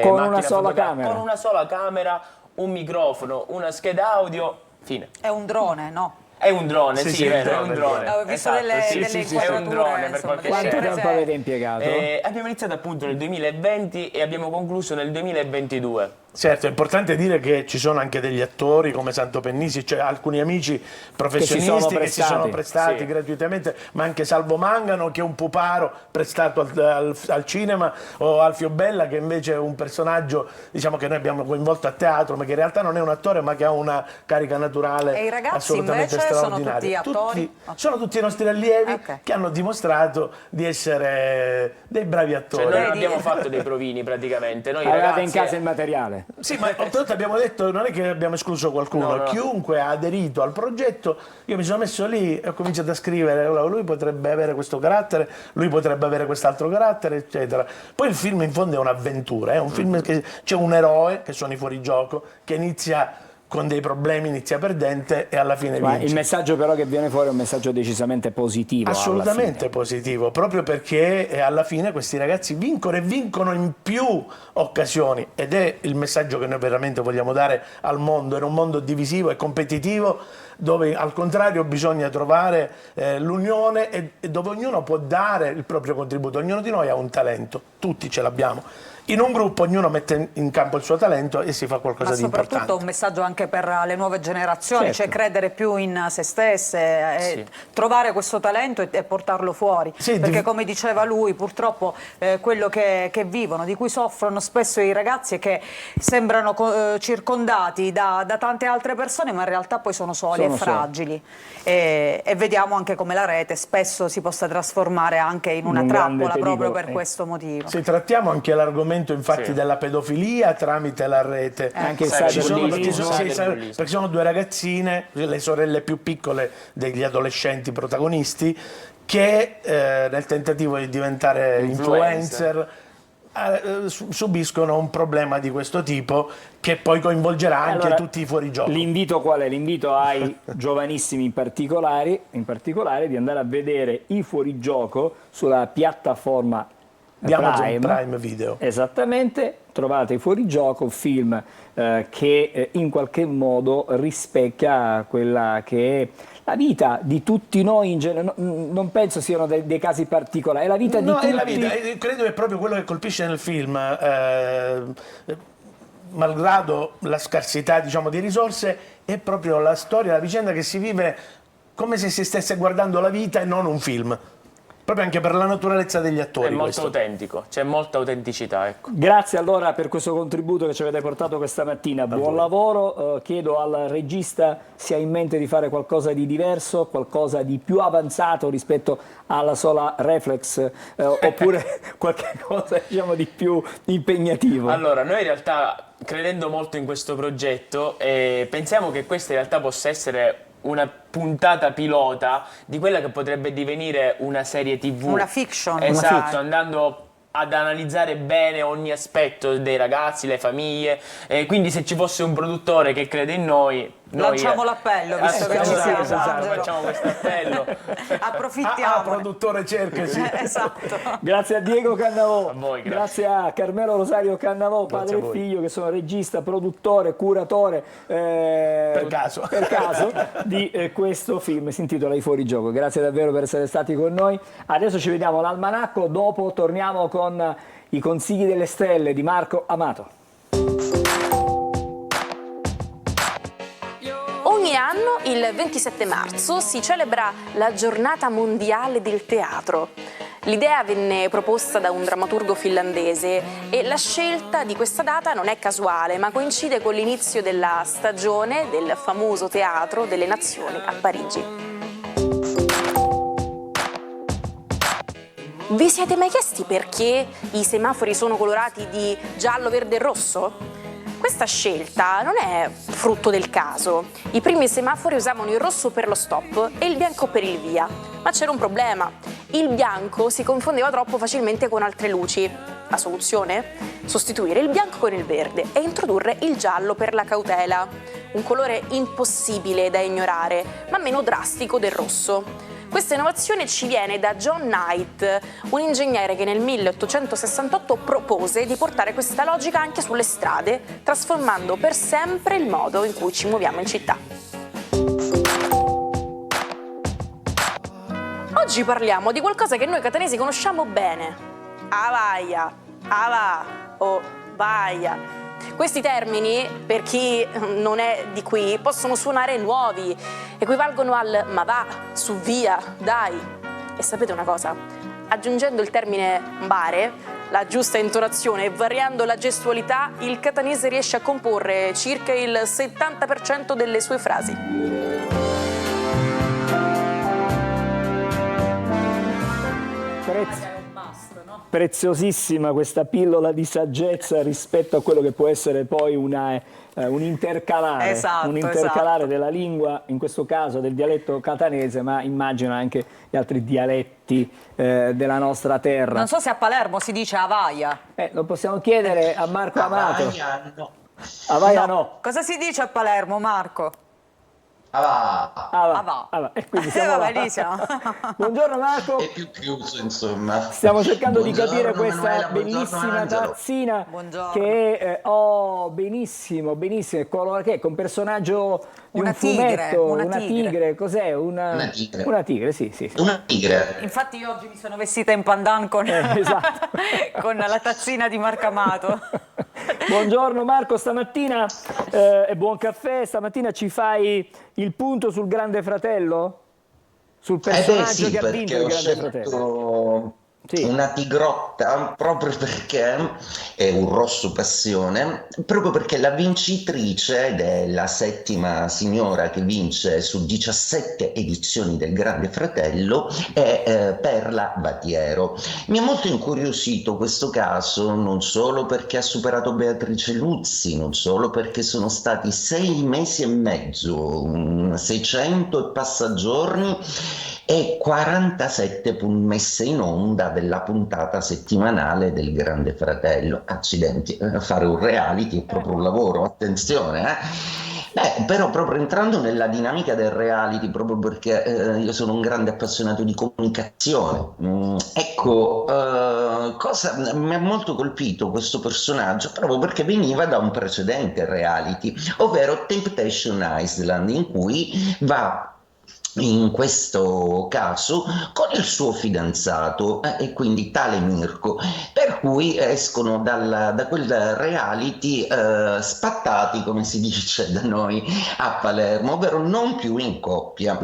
con una sola camera. Con una sola camera, un microfono, una scheda audio, fine. È un drone, no? È un drone, sì, vero, è un drone. Ho visto Esatto, delle è un drone per insomma, qualche Quanto scena. tempo avete impiegato? Abbiamo iniziato appunto nel 2020 e abbiamo concluso nel 2022. Certo, è importante dire che ci sono anche degli attori come Santo Pennisi, cioè alcuni amici professionisti che si sono prestati gratuitamente, ma anche Salvo Mangano, che è un puparo prestato al cinema, o Alfio Bella, che invece è un personaggio, diciamo, che noi abbiamo coinvolto a teatro, ma che in realtà non è un attore, ma che ha una carica naturale e i ragazzi assolutamente invece straordinaria. sono tutti attori? Sono tutti i nostri allievi che hanno dimostrato di essere dei bravi attori. Cioè, noi non abbiamo fatto dei provini praticamente. Noi avevate ragazzi, in casa il materiale? finale. Sì, ma oltretutto abbiamo detto, non è che abbiamo escluso qualcuno, No. chiunque ha aderito al progetto, io mi sono messo lì e ho cominciato a scrivere, lui potrebbe avere questo carattere, lui potrebbe avere quest'altro carattere, eccetera. Poi il film in fondo è un'avventura, è un film che c'è un eroe, che sono i fuorigioco, che inizia con dei problemi, inizia perdente e alla fine Ma vince. il messaggio però che viene fuori è un messaggio decisamente positivo. alla Assolutamente fine. positivo, proprio perché alla fine questi ragazzi vincono e vincono in più occasioni, ed è il messaggio che noi veramente vogliamo dare al mondo, in un mondo divisivo e competitivo dove al contrario bisogna trovare l'unione e dove ognuno può dare il proprio contributo. Ognuno di noi ha un talento, tutti ce l'abbiamo. In un gruppo ognuno mette in campo il suo talento e si fa qualcosa Ma di soprattutto importante. un messaggio anche per le nuove generazioni, Certo. cioè credere più in se stesse, Sì. trovare questo talento e portarlo fuori. Sì, perché come diceva lui, purtroppo quello che vivono, di cui soffrono spesso i ragazzi è che sembrano circondati da tante altre persone, ma in realtà poi sono soli Sono e fragili. E vediamo anche come la rete spesso si possa trasformare anche in una Un grande trappola proprio pericolo, per questo motivo. Se trattiamo anche l'argomento infatti Sì. della pedofilia tramite la rete. Anche il Ci sono, cyberbullismo. perché sono due ragazzine, le sorelle più piccole degli adolescenti protagonisti, che nel tentativo di diventare influencer subiscono un problema di questo tipo che poi coinvolgerà anche Allora, tutti i fuorigioco. L'invito qual è? L'invito ai giovanissimi in particolare di andare a vedere i fuorigioco sulla piattaforma di Amazon Prime Video. Esattamente, trovate i fuorigioco, film che in qualche modo rispecchia quella che è la vita di tutti noi in genere. Non penso siano dei casi particolari, è la vita di No, tutti. è la vita, credo che è proprio quello che colpisce nel film, malgrado la scarsità, diciamo, di risorse, è proprio la storia, la vicenda che si vive come se si stesse guardando la vita e non un film. Proprio anche per la naturalezza degli attori. È molto questo. autentico, c'è molta autenticità, ecco. Grazie allora per questo contributo che ci avete portato questa mattina, buon lavoro, chiedo al regista se ha in mente di fare qualcosa di diverso, qualcosa di più avanzato rispetto alla sola reflex, oppure qualche cosa diciamo di più impegnativo. Allora, noi in realtà, credendo molto in questo progetto, pensiamo che questa in realtà possa essere una puntata pilota di quella che potrebbe divenire una serie TV. Una fiction. Esatto, andando ad analizzare bene ogni aspetto dei ragazzi, le famiglie, quindi se ci fosse un produttore che crede in noi Lanciamo l'appello, visto che ci siamo, esatto, Angelo. facciamo questo appello. Approfittiamo. Produttore cercasi. Esatto. Grazie a Diego Cannavò, A voi, grazie a Carmelo Rosario Cannavò, padre e figlio, che sono regista, produttore, curatore Per caso. di questo film, si intitola I Fuorigioco. Grazie davvero per essere stati con noi. Adesso ci vediamo l'almanacco, dopo torniamo con i consigli delle stelle di Marco Amato. Ogni anno, il 27 marzo, si celebra la Giornata Mondiale del Teatro. L'idea venne proposta da un drammaturgo finlandese e la scelta di questa data non è casuale, ma coincide con l'inizio della stagione del famoso Teatro delle Nazioni a Parigi. Vi siete mai chiesti perché i semafori sono colorati di giallo, verde e rosso? Questa scelta non è frutto del caso. I primi semafori usavano il rosso per lo stop e il bianco per il via. Ma c'era un problema. Il bianco si confondeva troppo facilmente con altre luci. La soluzione? Sostituire il bianco con il verde e introdurre il giallo per la cautela. Un colore impossibile da ignorare, ma meno drastico del rosso. Questa innovazione ci viene da John Knight, un ingegnere che nel 1868 propose di portare questa logica anche sulle strade, trasformando per sempre il modo in cui ci muoviamo in città. Oggi parliamo di qualcosa che noi catanesi conosciamo bene. Avaia, ava o vaia. Questi termini, per chi non è di qui, possono suonare nuovi, equivalgono al ma va, su via, dai. E sapete una cosa? Aggiungendo il termine bare, la giusta intonazione e variando la gestualità, il catanese riesce a comporre circa il 70% delle sue frasi. Prezzi. Basta, no? preziosissima questa pillola di saggezza rispetto a quello che può essere poi un intercalare, Esatto. della lingua, in questo caso del dialetto catanese, ma immagino anche gli altri dialetti della nostra terra. Non so se a Palermo si dice avaia. Lo possiamo chiedere a Marco Amato. Avaia no. Avaia no. Cosa si dice a Palermo, Marco? Avà. E quindi siamo Va là. benissimo. Buongiorno Marco. È più chiuso, insomma. Stiamo cercando di Buongiorno, capire questa Manuela, buongiorno, bellissima Angelo. tazzina Buongiorno. che benissimo, che è un personaggio di Una un tigre, fumetto, una una tigre. tigre, cos'è? Una tigre. Una tigre, sì. Una tigre. Infatti io oggi mi sono vestita in pandan con, Esatto. con la tazzina di Marco Amato. Buongiorno Marco, stamattina e buon caffè, stamattina ci fai il punto sul Grande Fratello? Sul personaggio Sì, che ha vinto perché il ho Grande Fratello? scelto Sì. una tigrotta proprio perché è un rosso passione, proprio perché la vincitrice, ed è la 7ª signora che vince su 17 edizioni del Grande Fratello, è Perla Batiero. Mi ha molto incuriosito questo caso, non solo perché ha superato Beatrice Luzzi, non solo perché sono stati 6 mesi e mezzo, 600 e passa giorni e 47 messe in onda della puntata settimanale del Grande Fratello. Accidenti, fare un reality è proprio un lavoro, attenzione, però proprio entrando nella dinamica del reality, proprio perché io sono un grande appassionato di comunicazione, cosa mi ha molto colpito questo personaggio, proprio perché veniva da un precedente reality, ovvero Temptation Island, in cui va in questo caso con il suo fidanzato e quindi tale Mirko, per cui escono da quel reality spattati, come si dice da noi a Palermo, ovvero non più in coppia.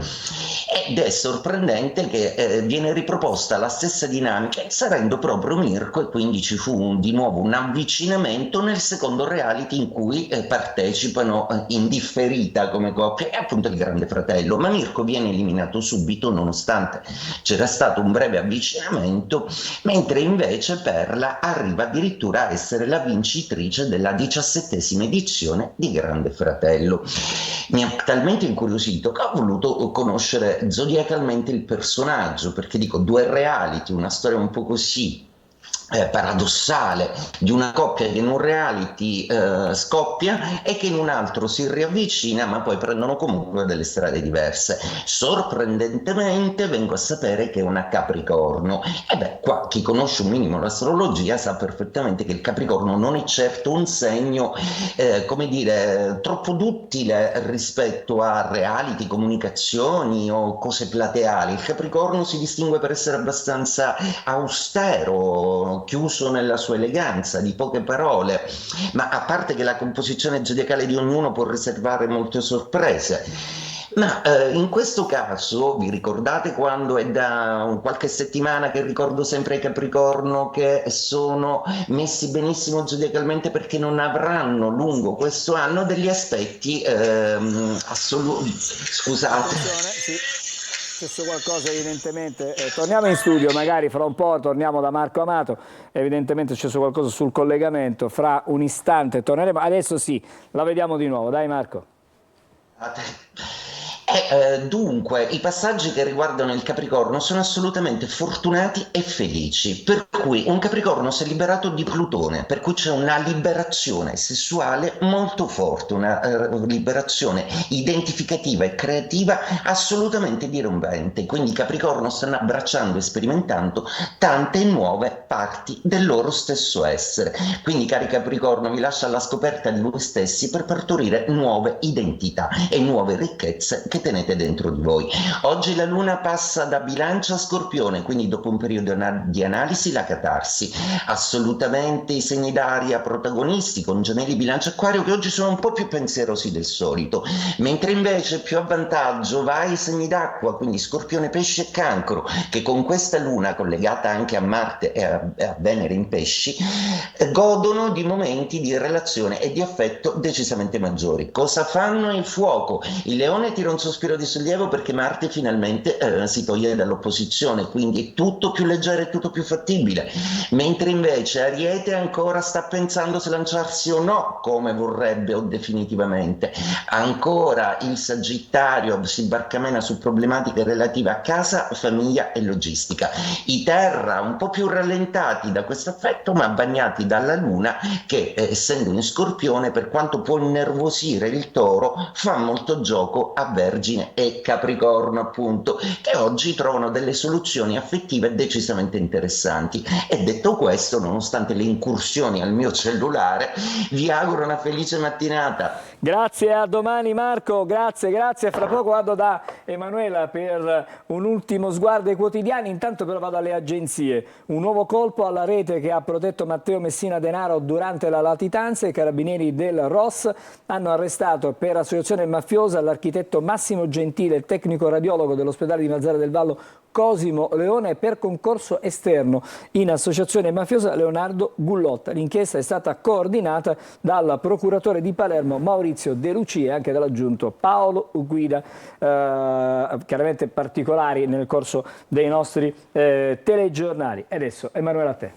Ed è sorprendente che viene riproposta la stessa dinamica inserendo proprio Mirko, e quindi ci fu di nuovo un avvicinamento nel secondo reality in cui partecipano in differita come coppia, e appunto il Grande Fratello, ma Mirko viene eliminato subito nonostante c'era stato un breve avvicinamento, mentre invece Perla arriva addirittura a essere la vincitrice della 17ª edizione di Grande Fratello. Mi ha talmente incuriosito che ho voluto conoscere zodiacalmente il personaggio, perché dico, 2 reality, una storia un po' così paradossale di una coppia che in un reality scoppia e che in un altro si riavvicina, ma poi prendono comunque delle strade diverse. Sorprendentemente vengo a sapere che è una Capricorno, e qua chi conosce un minimo l'astrologia sa perfettamente che il Capricorno non è certo un segno come dire troppo duttile rispetto a reality, comunicazioni o cose plateali. Il Capricorno si distingue per essere abbastanza austero, chiuso nella sua eleganza, di poche parole, ma a parte che la composizione zodiacale di ognuno può riservare molte sorprese. Ma in questo caso vi ricordate quando è da qualche settimana che ricordo sempre ai Capricorno che sono messi benissimo zodiacalmente perché non avranno lungo questo anno degli aspetti assoluti. Scusate. È successo qualcosa evidentemente, torniamo in studio, magari fra un po' torniamo da Marco Amato, evidentemente è successo qualcosa sul collegamento, fra un istante torneremo, adesso sì, la vediamo di nuovo, dai Marco. Dunque, i passaggi che riguardano il Capricorno sono assolutamente fortunati e felici, per cui un Capricorno si è liberato di Plutone, per cui c'è una liberazione sessuale molto forte, una liberazione identificativa e creativa assolutamente dirompente, quindi i Capricorno stanno abbracciando e sperimentando tante nuove parti del loro stesso essere, quindi cari Capricorno vi lascio alla scoperta di voi stessi per partorire nuove identità e nuove ricchezze che tenete dentro di voi. Oggi la Luna passa da Bilancia a Scorpione, quindi dopo un periodo di analisi la catarsi. Assolutamente i segni d'aria protagonisti con Gemelli, Bilancia, Acquario, che oggi sono un po' più pensierosi del solito, mentre invece più a vantaggio va ai segni d'acqua, quindi Scorpione, Pesci e Cancro, che con questa Luna collegata anche a Marte e a Venere in Pesci godono di momenti di relazione e di affetto decisamente maggiori. Cosa fanno il Fuoco? Il Leone tira un sospiro sospiro di sollievo perché Marte finalmente si toglie dall'opposizione, quindi è tutto più leggero e tutto più fattibile, mentre invece Ariete ancora sta pensando se lanciarsi o no come vorrebbe o definitivamente. Ancora il Sagittario si barcamena su problematiche relative a casa, famiglia e logistica. I Terra un po' più rallentati da questo effetto ma bagnati dalla Luna che essendo in Scorpione, per quanto può innervosire il Toro, fa molto gioco a Vergine e Capricorno appunto, che oggi trovano delle soluzioni affettive decisamente interessanti. E detto questo, nonostante le incursioni al mio cellulare, vi auguro una felice mattinata. Grazie, a domani Marco, grazie. Fra poco vado da Emanuela per un ultimo sguardo ai quotidiani, intanto però vado alle agenzie. Un nuovo colpo alla rete che ha protetto Matteo Messina Denaro durante la latitanza. I carabinieri del ROS hanno arrestato per associazione mafiosa l'architetto Massimo Gentile, il tecnico radiologo dell'ospedale di Mazara del Vallo Cosimo Leone, per concorso esterno in associazione mafiosa Leonardo Gullotta. L'inchiesta è stata coordinata dal procuratore di Palermo Maurizio De Lucia e anche dall'aggiunto Paolo Guida, chiaramente particolari nel corso dei nostri telegiornali. E adesso Emanuela, a te.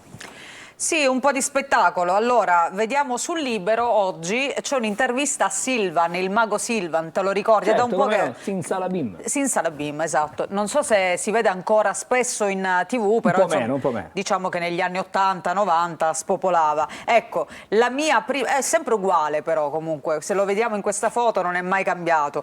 Sì, un po' di spettacolo. Allora, vediamo sul Libero oggi, c'è un'intervista a Silvan, il mago Silvan, te lo ricordi? Certo, da un po' che... Simsalabim. Simsalabim, esatto. Non so se si vede ancora spesso in TV, però un po' meno. Diciamo che negli anni 80-90 spopolava. Ecco, la mia prima... è sempre uguale però comunque, se lo vediamo in questa foto non è mai cambiato.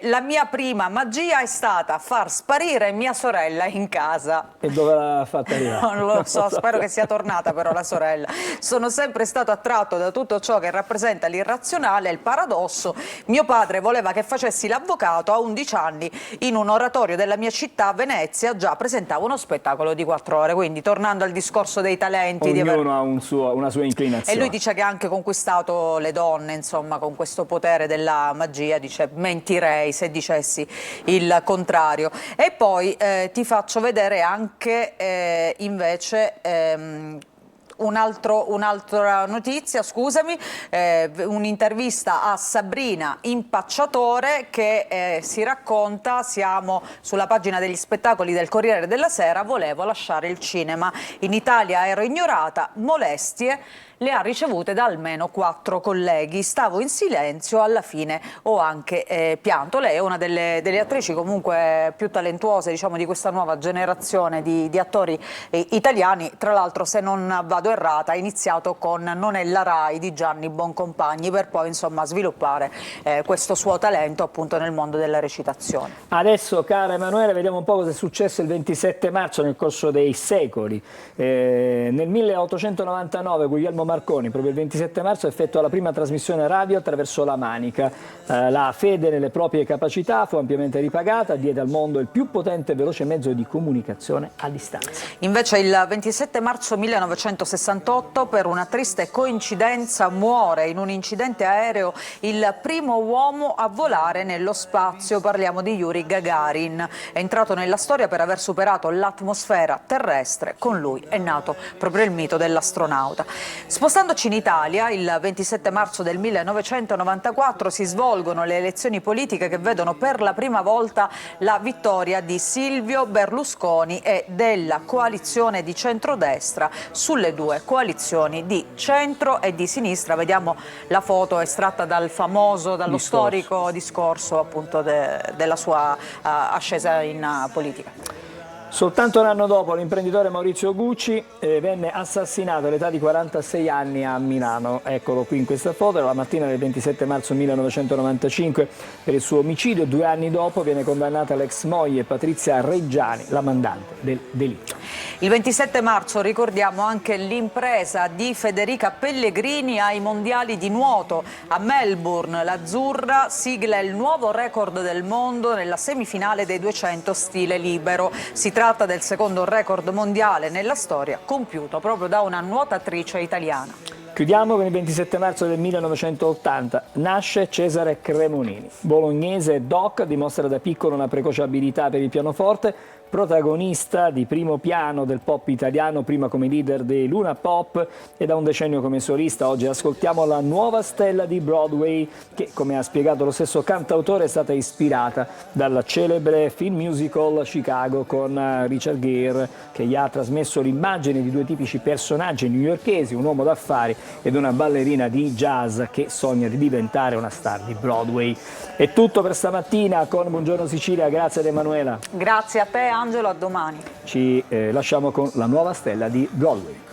La mia prima magia è stata far sparire mia sorella in casa. E dove l'ha fatta arrivare? Non lo so, spero che sia tornata però la sorella. Sono sempre stato attratto da tutto ciò che rappresenta l'irrazionale e il paradosso. Mio padre voleva che facessi l'avvocato. A 11 anni in un oratorio della mia città, Venezia, già presentavo uno spettacolo di 4 ore. Quindi tornando al discorso dei talenti, ognuno ha una sua inclinazione. E lui dice che ha anche conquistato le donne, insomma, con questo potere della magia. Dice: mentirei se dicessi il contrario. E poi ti faccio vedere anche invece un'altra notizia, scusami, un'intervista a Sabrina Impacciatore che si racconta, siamo sulla pagina degli spettacoli del Corriere della Sera, volevo lasciare il cinema, in Italia ero ignorata, molestie le ha ricevute da almeno 4 colleghi, stavo in silenzio, alla fine ho anche pianto. Lei è una delle attrici comunque più talentuose, diciamo, di questa nuova generazione di attori italiani. Tra l'altro, se non vado errata, ha iniziato con Non è la Rai di Gianni Boncompagni, per poi insomma sviluppare questo suo talento appunto nel mondo della recitazione. Adesso, cara Emanuele, vediamo un po' cosa è successo il 27 marzo nel corso dei secoli. Nel 1899 Guglielmo Marconi, proprio il 27 marzo, effettua la prima trasmissione radio attraverso la Manica. La fede nelle proprie capacità fu ampiamente ripagata, diede al mondo il più potente e veloce mezzo di comunicazione a distanza. Invece il 27 marzo 1968, per una triste coincidenza, muore in un incidente aereo il primo uomo a volare nello spazio. Parliamo di Yuri Gagarin. È entrato nella storia per aver superato l'atmosfera terrestre. Con lui è nato proprio il mito dell'astronauta. Spostandoci in Italia, il 27 marzo del 1994 si svolgono le elezioni politiche che vedono per la prima volta la vittoria di Silvio Berlusconi e della coalizione di centrodestra sulle 2 coalizioni di centro e di sinistra. Vediamo la foto estratta dallo storico discorso appunto della sua ascesa in politica. Soltanto un anno dopo l'imprenditore Maurizio Gucci venne assassinato all'età di 46 anni a Milano. Eccolo qui in questa foto, la mattina del 27 marzo 1995 per il suo omicidio. 2 anni dopo viene condannata l'ex moglie Patrizia Reggiani, la mandante del delitto. Il 27 marzo ricordiamo anche l'impresa di Federica Pellegrini ai mondiali di nuoto a Melbourne. L'azzurra sigla il nuovo record del mondo nella semifinale dei 200 stile libero. Si tratta del secondo record mondiale nella storia compiuto proprio da una nuotatrice italiana. Chiudiamo con il 27 marzo del 1980. Nasce Cesare Cremonini. Bolognese doc, dimostra da piccolo una precoce abilità per il pianoforte. protagonista di primo piano del pop italiano, prima come leader dei Luna Pop e da un decennio come solista. Oggi ascoltiamo la nuova stella di Broadway che, come ha spiegato lo stesso cantautore, è stata ispirata dal celebre film musical Chicago con Richard Gere, che gli ha trasmesso l'immagine di due tipici personaggi newyorkesi, un uomo d'affari ed una ballerina di jazz che sogna di diventare una star di Broadway. È tutto per stamattina con Buongiorno Sicilia, grazie ad Emanuela. Grazie a te Angelo, a domani. Ci lasciamo con la nuova stella di Broadway.